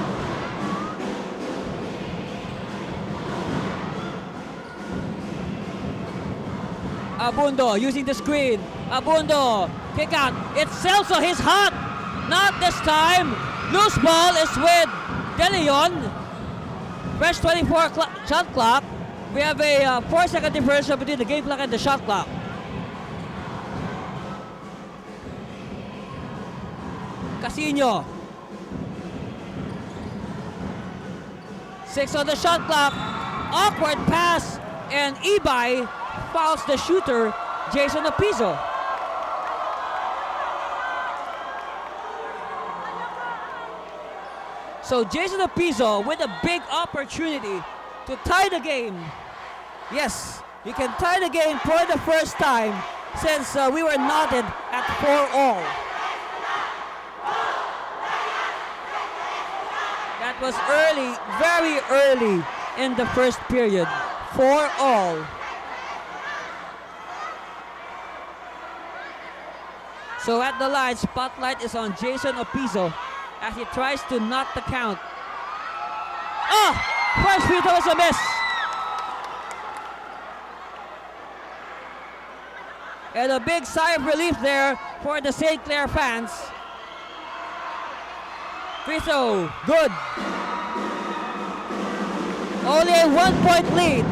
Abundo using the screen. Abundo, kick out. It's Celso, he's hot. Not this time. Loose ball is with De Leon. Fresh 24 shot clock. We have a 4-second differential between the game clock and the shot clock. Casino. 6 on the shot clock. Awkward pass, and Ibay fouls the shooter, Jason Opizo. So Jason Opizo with a big opportunity to tie the game. Yes, he can tie the game for the first time since we were knotted at 4-all. That was early, very early in the first period. 4-all. So at the line, spotlight is on Jason Opizo as he tries to knot the count. Oh! First free throw is a miss. And a big sigh of relief there for the St. Clair fans. Free throw, good. Only a 1-point lead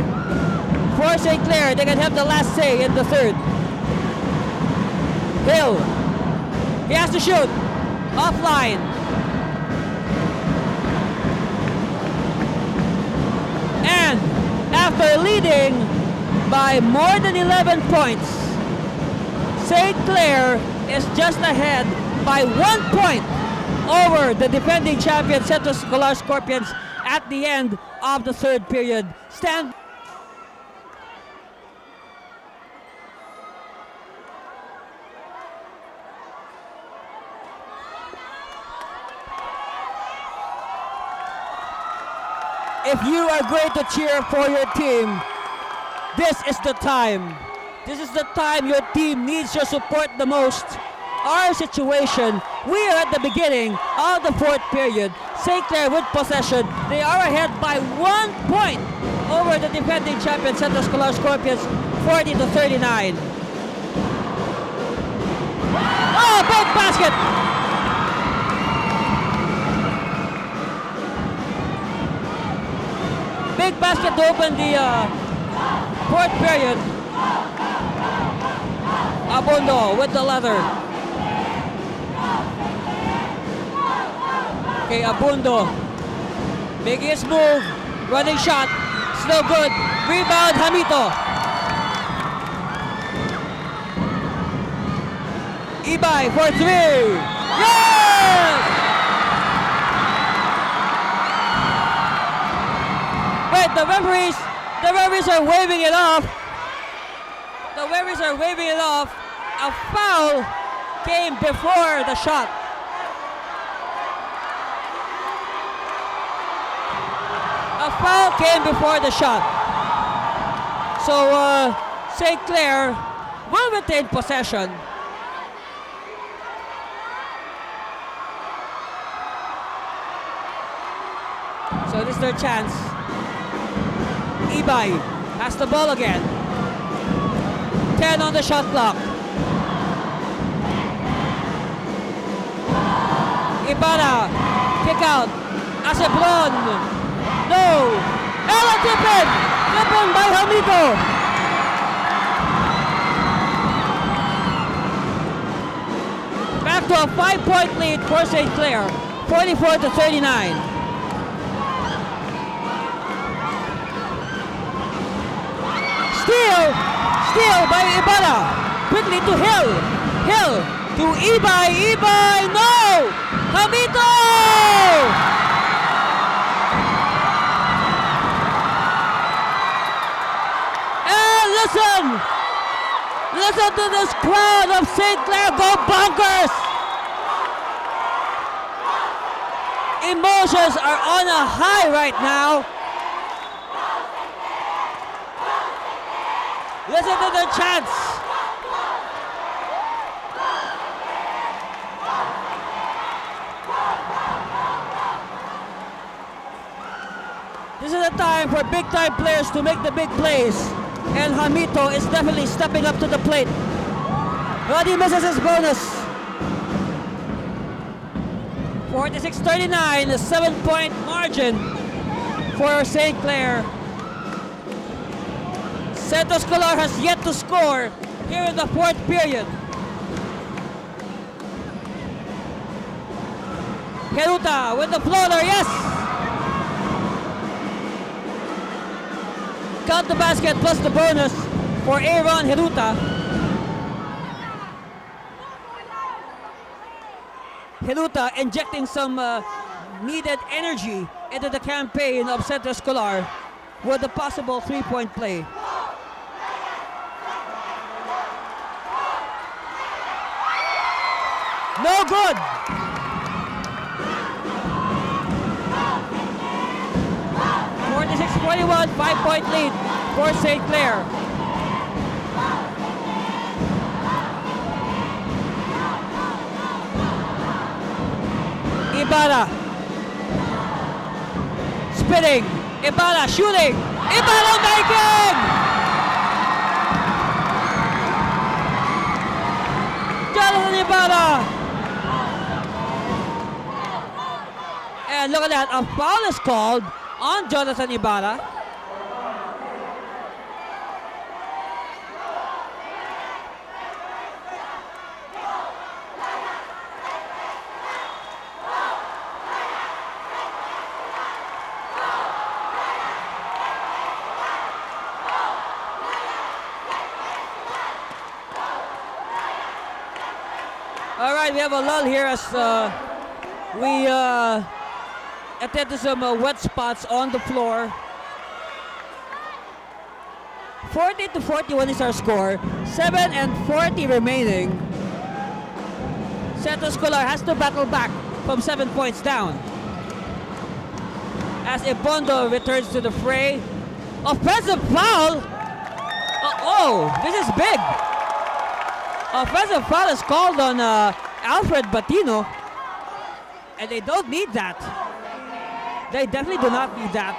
for St. Clair. They can have the last say in the third. Hill, he has to shoot. Offline. And after leading by more than 11 points, St. Clair is just ahead by 1 point over the defending champion Centro Escolar Scorpions at the end of the third period. Stand. If you are going to cheer for your team, this is the time. This is the time your team needs your support the most. Our situation, we are at the beginning of the fourth period. St. Clair with possession, They are ahead by 1 point over the defending champion Centro Escolar Scorpions, 40-39. Oh, big basket! Big basket to open the fourth period. Abondo with the leather. Okay, Abondo. Biggest move. Running shot. It's no good. Rebound, Hamito. Ibay for three. Yes! Wait, the referees are waving it off. The referees are waving it off. A foul came before the shot. A foul came before the shot. So St. Clair will retain possession. So this is their chance. Ibay has the ball again. 10 on the shot clock. Ibarra, kick out. Acebron, no. Ella Tippin by Hamito. Back to a 5-point lead for St. Clair, 44-39. Steal by Ibarra. Quickly to Hill. Hill to Ibay. Ibay, no! Hamito! And listen to this crowd of St. Clair go bonkers. Emotions are on a high right now. Listen to the chants. This is a time for big-time players to make the big plays. And Hamito is definitely stepping up to the plate. But he misses his bonus. 46-39, a 7-point margin for St. Clair. Centro Escolar has yet to score here in the fourth period. Heruta with the floater, yes! Count the basket plus the bonus for Aaron Heruta. Heruta injecting some needed energy into the campaign of Centro Escolar with a possible 3-point play. No good! (46-41), 5-point lead for St. Clair. Ibarra. Spinning. Ibarra shooting. Ibarra making! Jonathan Ibarra. And look at that, a foul is called on Jonathan Ibarra. All right, we have a lull here as we attend to some wet spots on the floor. 40-41 is our score. 7:40 remaining. Centro Escolar has to battle back from 7 points down. As Ibondo returns to the fray. Offensive foul! Oh, this is big. Offensive foul is called on Alfred Batino. And they don't need that. They definitely do not need that.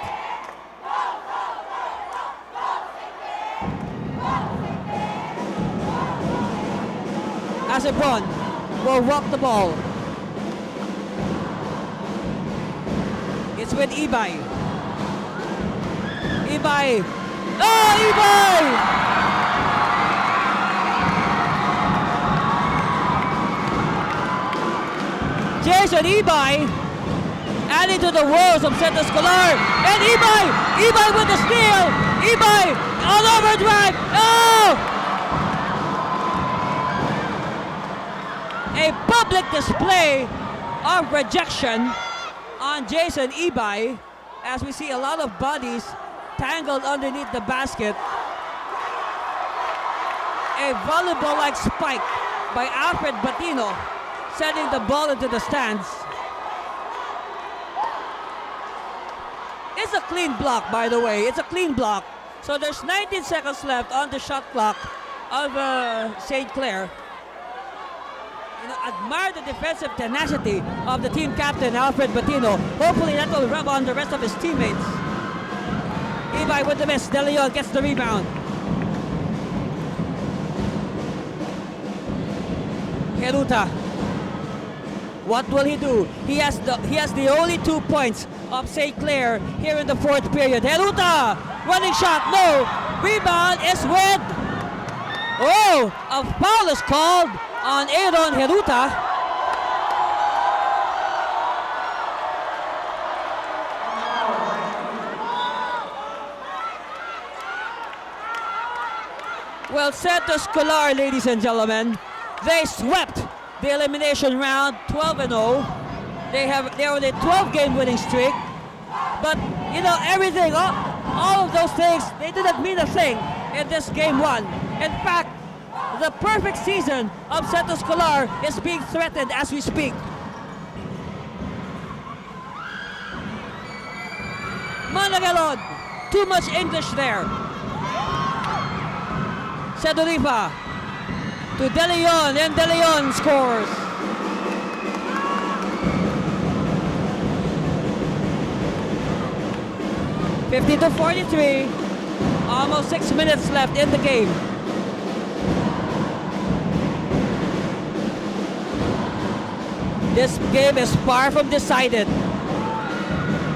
Asebron will walk the ball. It's with Ibay. Ibay. Oh, Ibay! Jason Ibay adding to the woes of Centro Escolar. And Ibay with the steal. Ibay on overdrive. Oh! A public display of rejection on Jason Ibay as we see a lot of bodies tangled underneath the basket. A volleyball-like spike by Alfred Batino sending the ball into the stands. It's a clean block, by the way. It's a clean block. So there's 19 seconds left on the shot clock of St. Clair. You know, admire the defensive tenacity of the team captain, Alfred Batino. Hopefully that will rub on the rest of his teammates. Ibay with the miss. De Leon gets the rebound. Heruta. What will he do? He has the only 2 points of St. Clair here in the fourth period. Heruta! Running shot. No! Rebound is with... Oh! A foul is called on Aaron Heruta. Well, Centro Escolar, ladies and gentlemen, they swept the elimination round 12-0. They're on a 12-game winning streak. But, you know, everything, all of those things, they didn't mean a thing in this game one. In fact, the perfect season of Centro Escolar is being threatened as we speak. Managalon, too much English there. Sedorifa to De Leon, and De Leon scores. (50-43), almost 6 minutes left in the game. This game is far from decided.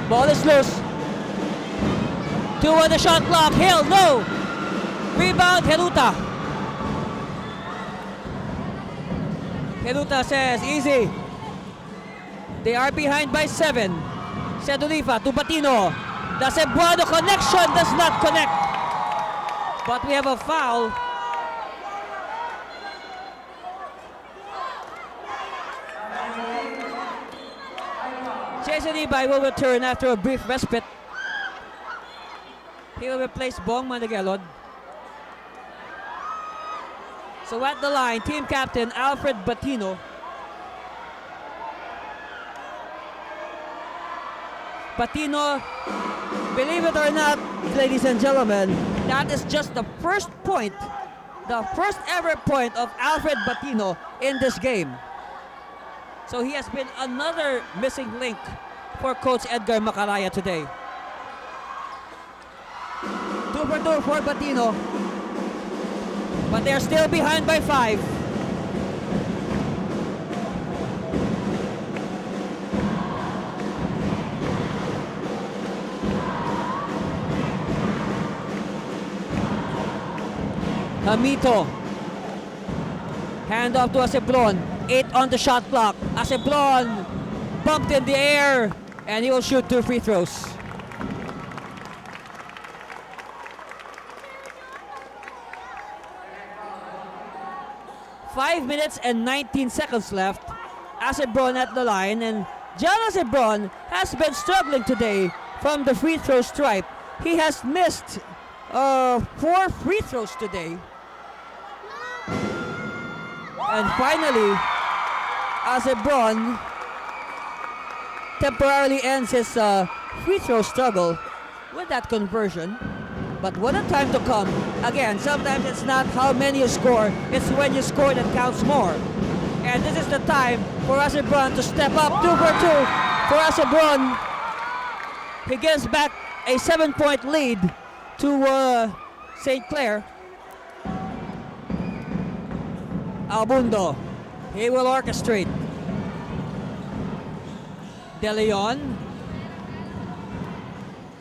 Ball is loose. 2 on the shot clock. Hill, no. Rebound, Heruta. Heruta says, easy. They are behind by 7. Sedorifa to Batino. The Cebuano connection does not connect. But we have a foul. Jason Ibay will return after a brief respite. He will replace Bong Managalon. So at the line, team captain Alfred Batino. Batino, believe it or not, ladies and gentlemen, that is just the first point, the first ever point of Alfred Batino in this game. So he has been another missing link for Coach Edgar Macaraya today. 2 for 2 for Batino. But they're still behind by 5. Hamito. Hand off to Asebron. 8 on the shot clock. Asebron bumped in the air, and he will shoot 2 free throws. Five minutes and 19 seconds left. Asebron at the line, and John Asebron has been struggling today from the free throw stripe. He has missed 4 free throws today. And finally, Asebron temporarily ends his free throw struggle with that conversion. But what a time to come. Again, sometimes it's not how many you score, it's when you score that counts more. And this is the time for Asebron to step up. 2 for 2 for Asebron. He gives back a 7-point lead to St. Clare. Albundo, he will orchestrate. De Leon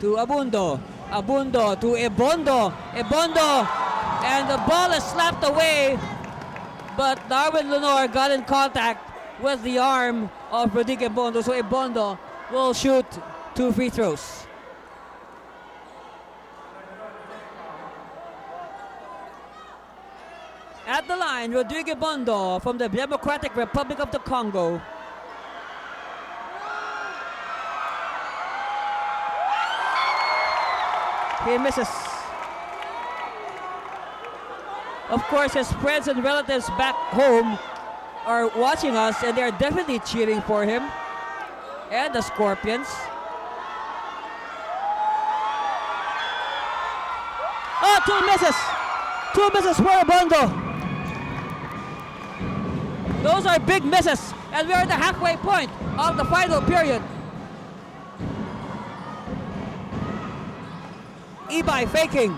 to Abundo. Abundo to Ebondo. Ebondo, and the ball is slapped away, but Darwin Lenore got in contact with the arm of Rodrigo Ebondo, so Ebondo will shoot 2 free throws. At the line, Rodrigo Ebondo from the Democratic Republic of the Congo. He misses. Of course, his friends and relatives back home are watching us, and they're definitely cheering for him and the Scorpions. Oh, 2 misses. 2 misses for Ebondo. Those are big misses, and we are at the halfway point of the final period. Ibay faking.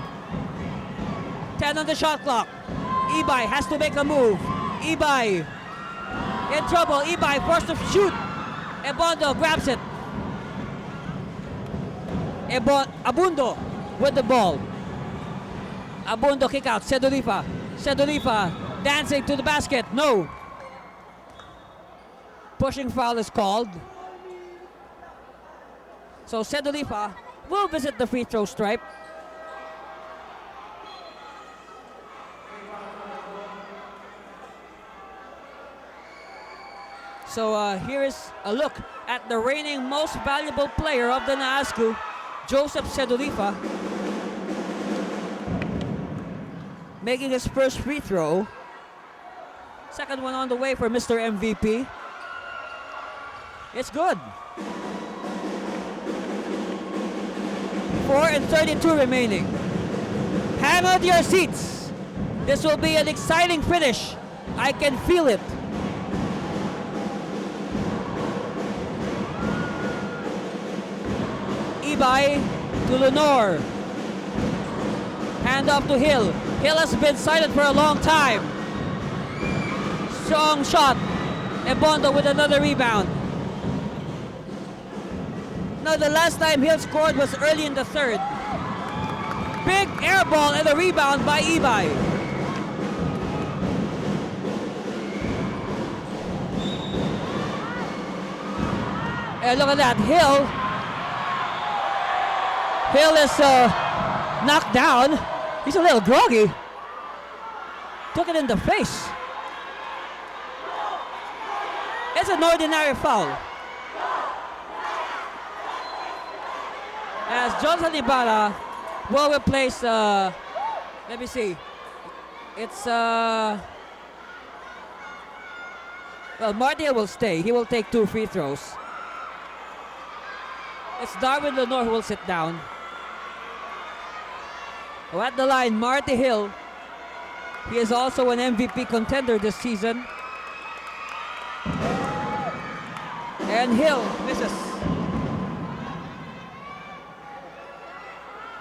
10 on the shot clock. Ibay has to make a move. Ibay in trouble. Ibay forced to shoot. Ebondo grabs it. Abundo with the ball. Abundo kick out. Sedolifa. Sedolifa dancing to the basket. No. Pushing foul is called. So Sedolifa will visit the free throw stripe. So here is a look at the reigning most valuable player of the NAASCU, Joseph Sedolifa, making his first free throw. Second one on the way for Mr. MVP. It's good. 4:32 remaining. Hang on to your seats. This will be an exciting finish. I can feel it. Ibay to Lenore. Hand off to Hill. Hill has been silent for a long time. Strong shot. Ebondo with another rebound. Now the last time Hill scored was early in the third. Big air ball and a rebound by Ibay. And look at that, Hill is knocked down. He's a little groggy. Took it in the face. It's an ordinary foul. As Johnson Ibarra will replace, let me see. It's, well, Martial will stay. He will take 2 free throws. It's Darwin Lenore who will sit down. At the line, Marty Hill. He is also an MVP contender this season. And Hill misses.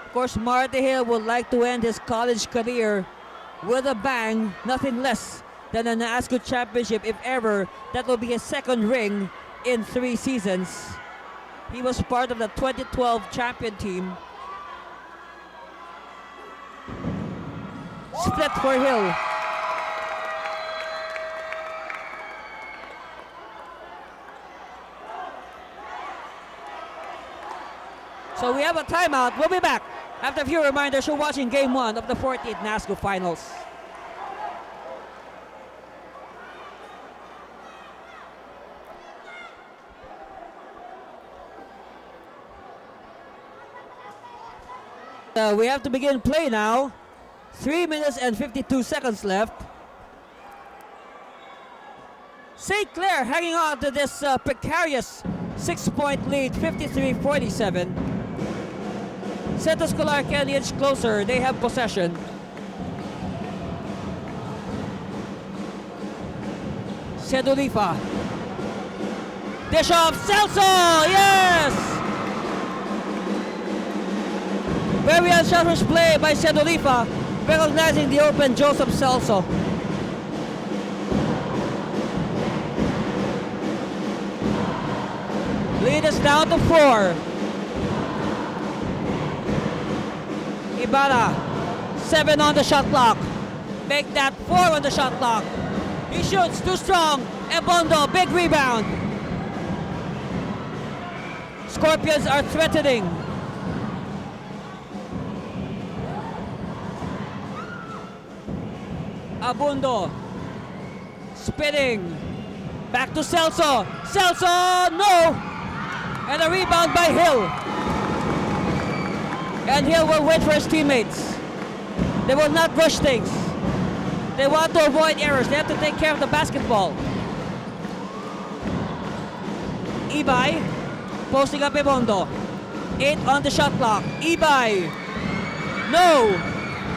Of course, Marty Hill would like to end his college career with a bang, nothing less than an NAASCU championship. If ever, that will be his second ring in 3 seasons. He was part of the 2012 champion team. Split for Hill. So we have a timeout. We'll be back after a few reminders. You're watching Game 1 of the 48th NAASCU Finals. We have to begin play now. 3 minutes and 52 seconds left. St. Clare hanging on to this precarious 6-point lead, 53-47. Centro Escolar can inch closer. They have possession. Sedolifa. Dish off, Celso! Yes! Very unselfish play by Sedolifa, recognizing the open Joseph Celso. Lead is down to 4. Ibarra, 7 on the shot clock. Make that 4 on the shot clock. He shoots, too strong. Ebondo, big rebound. Scorpions are threatening. Abundo, spinning. Back to Celso. Celso, no! And a rebound by Hill. And Hill will wait for his teammates. They will not rush things. They want to avoid errors. They have to take care of the basketball. Ibay, posting up Ebondo. 8 on the shot clock. Ibay, no!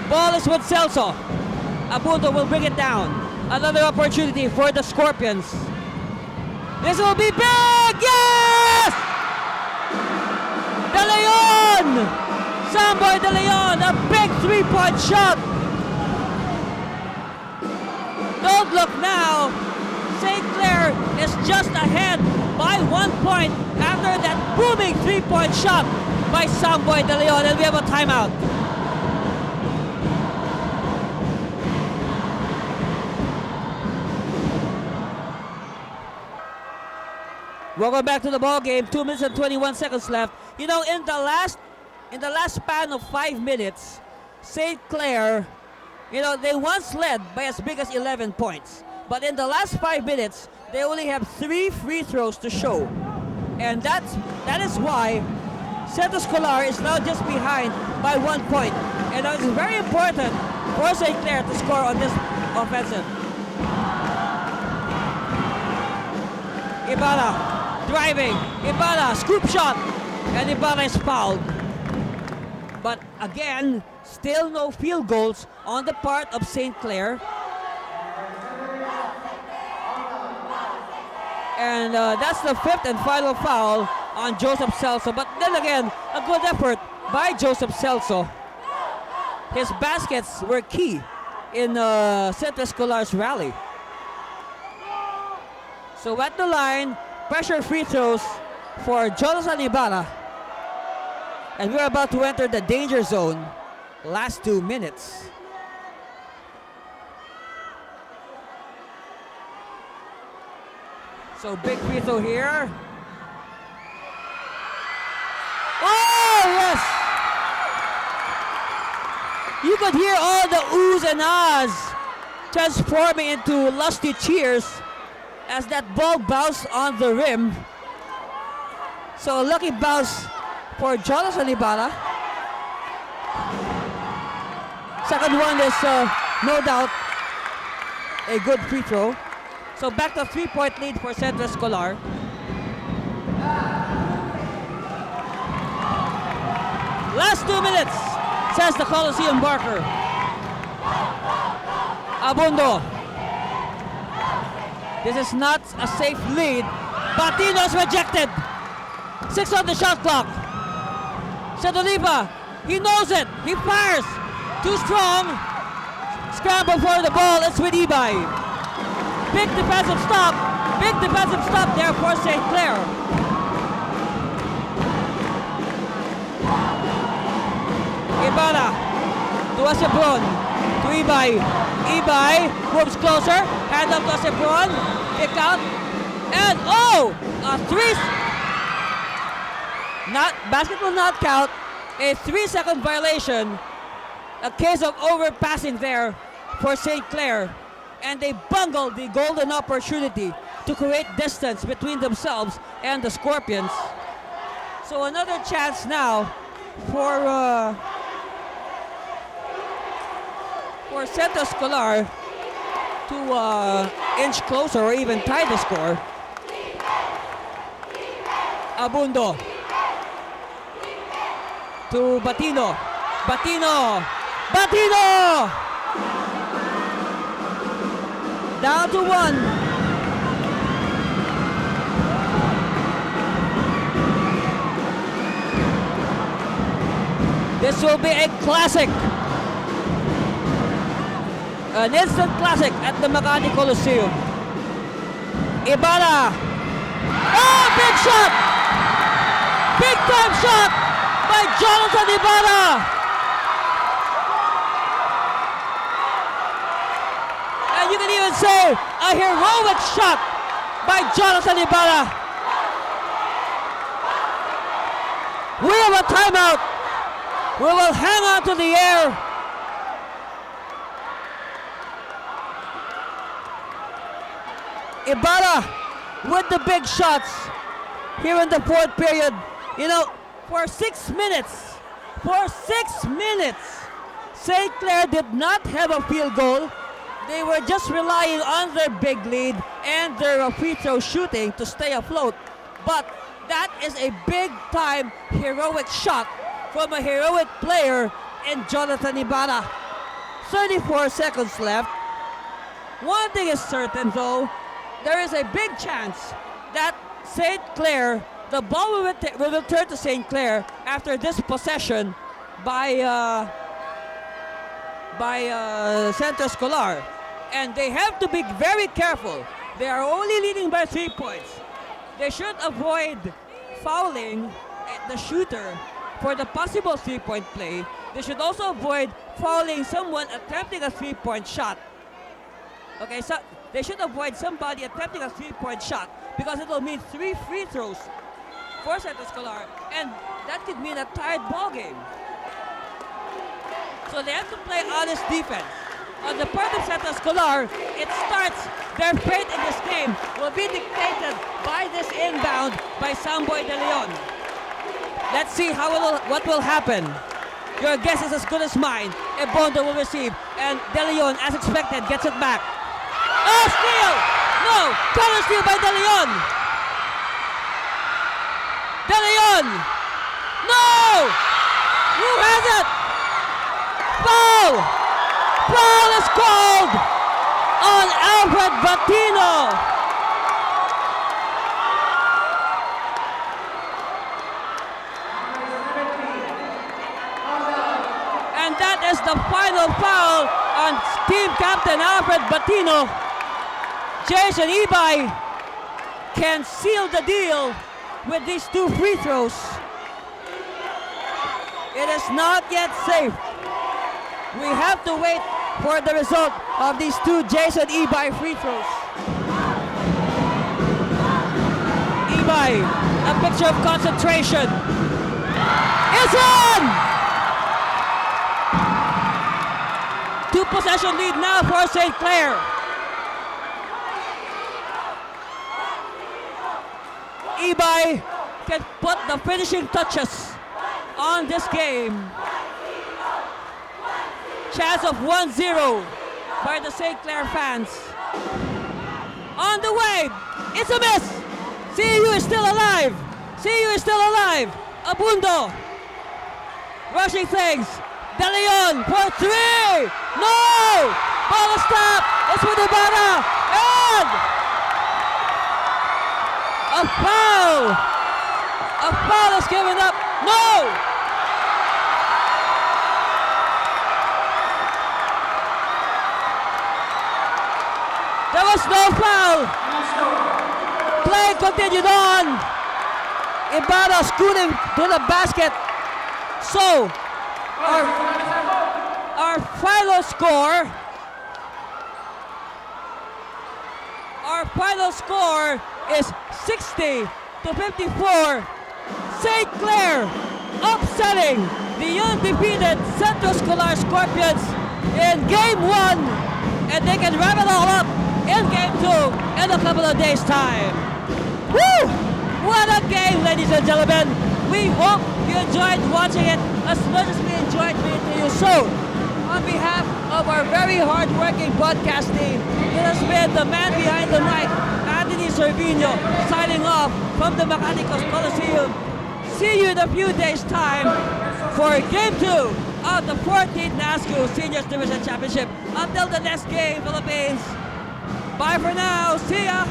Ball is with Celso. Abundo will bring it down. Another opportunity for the Scorpions. This will be big! Yes! De Leon! Samboy De Leon, a big 3-point shot. Don't look now. St. Clair is just ahead by 1 point after that booming 3-point shot by Samboy De Leon, and we have a timeout. Welcome back to the ball game. 2 minutes and 21 seconds left. You know, in the last span of 5 minutes, St. Clair, you know, they once led by as big as 11 points. But in the last 5 minutes, they only have 3 free throws to show. And that is why Centro Escolar is now just behind by 1 point. And it's very important for St. Clair to score on this offensive. Ibarra. Driving, Ibarra, scoop shot, and Ibarra is fouled. But again, still no field goals on the part of St. Clair. And that's the 5th and final foul on Joseph Celso. But then again, a good effort by Joseph Celso. His baskets were key in Centro Escolar's rally. So at the line, pressure free throws for Jonathan Ibarra. And we're about to enter the danger zone. Last 2 minutes. So big free throw here. Oh, yes! You could hear all the oohs and ahs transforming into lusty cheers as that ball bounced on the rim. So a lucky bounce for Jonathan Ibarra. Second one is no doubt a good free throw. So back to 3-point lead for Centro Escolar. Last 2 minutes, says the Coliseum Barker. Abundo. This is not a safe lead. Patino's rejected. 6 on the shot clock. Sedoliva, he knows it. He fires. Too strong. Scramble for the ball. It's with Ibay. Big defensive stop. Big defensive stop there for St. Clair. Ibarra to Asebron. To Ibay. Ibay moves closer. Hand up to Asebron. Kick out. And oh! A 3. Basket will not count. A 3-second violation. A case of overpassing there for St. Clair. And they bungled the golden opportunity to create distance between themselves and the Scorpions. So another chance now for Centro Escolar to inch closer or even tie the score. Abundo to Batino. Batino! Down to 1. This will be a classic. An instant classic at the Makati Coliseum. Ibarra. Oh, big shot! Big time shot by Jonathan Ibarra. And you can even say a heroic shot by Jonathan Ibarra. We have a timeout. We will hang on to the air. Ibarra with the big shots here in the fourth period. You know, for 6 minutes, St. Clair did not have a field goal. They were just relying on their big lead and their free throw shooting to stay afloat. But that is a big time heroic shot from a heroic player in Jonathan Ibarra. 34 seconds left. One thing is certain though, there is a big chance that St. Clair, the ball will return to St. Clair after this possession by Centro Escolar. And they have to be very careful. They are only leading by 3 points. They should avoid fouling the shooter for the possible 3-point play. They should also avoid fouling someone attempting a 3-point shot. Okay, so they should avoid somebody attempting a 3-point shot because it will mean 3 free throws for Centro Escolar, and that could mean a tied ball game. So they have to play honest defense. On the part of Centro Escolar, it starts, their fate in this game will be dictated by this inbound by Samboy De Leon. Let's see what will happen. Your guess is as good as mine. Ebondo will receive, and De Leon, as expected, gets it back. Oh, steal! No! Counter steal by De Leon! De Leon! No! Who has it? Foul! Foul is called on Alfred Batino! And that is the final foul on team captain Alfred Batino. Jason Ibay can seal the deal with these 2 free throws. It is not yet safe. We have to wait for the result of these 2 Jason Ibay free throws. Ibay, a picture of concentration. It's in! 2-possession lead now for St. Clair. Ibay can put the finishing touches on this game. Chance of 1-0 by the St. Clair fans. On the way, it's a miss. CU is still alive. CU is still alive. Abundo rushing things. De Leon for 3. No! Ball stop. It's with Ibarra. And a foul. A foul is given up. No! There was no foul. Play continued on. Ibarra scooting to the basket. So, our final score is 60-54. St. Clair upsetting the undefeated Centro Escolar Scorpions in Game 1, and they can wrap it all up in Game 2 in a couple of days' time. Woo! What a game, ladies and gentlemen. We hope you enjoyed watching it as much as we enjoyed being to you. So, on behalf of our very hard-working broadcast team, it has been the man behind the mic, Anthony Cervino, signing off from the Makati Coliseum. See you in a few days' time for Game 2 of the 14th NAASCU Seniors Division Championship. Until the next game, Philippines. Bye for now. See ya.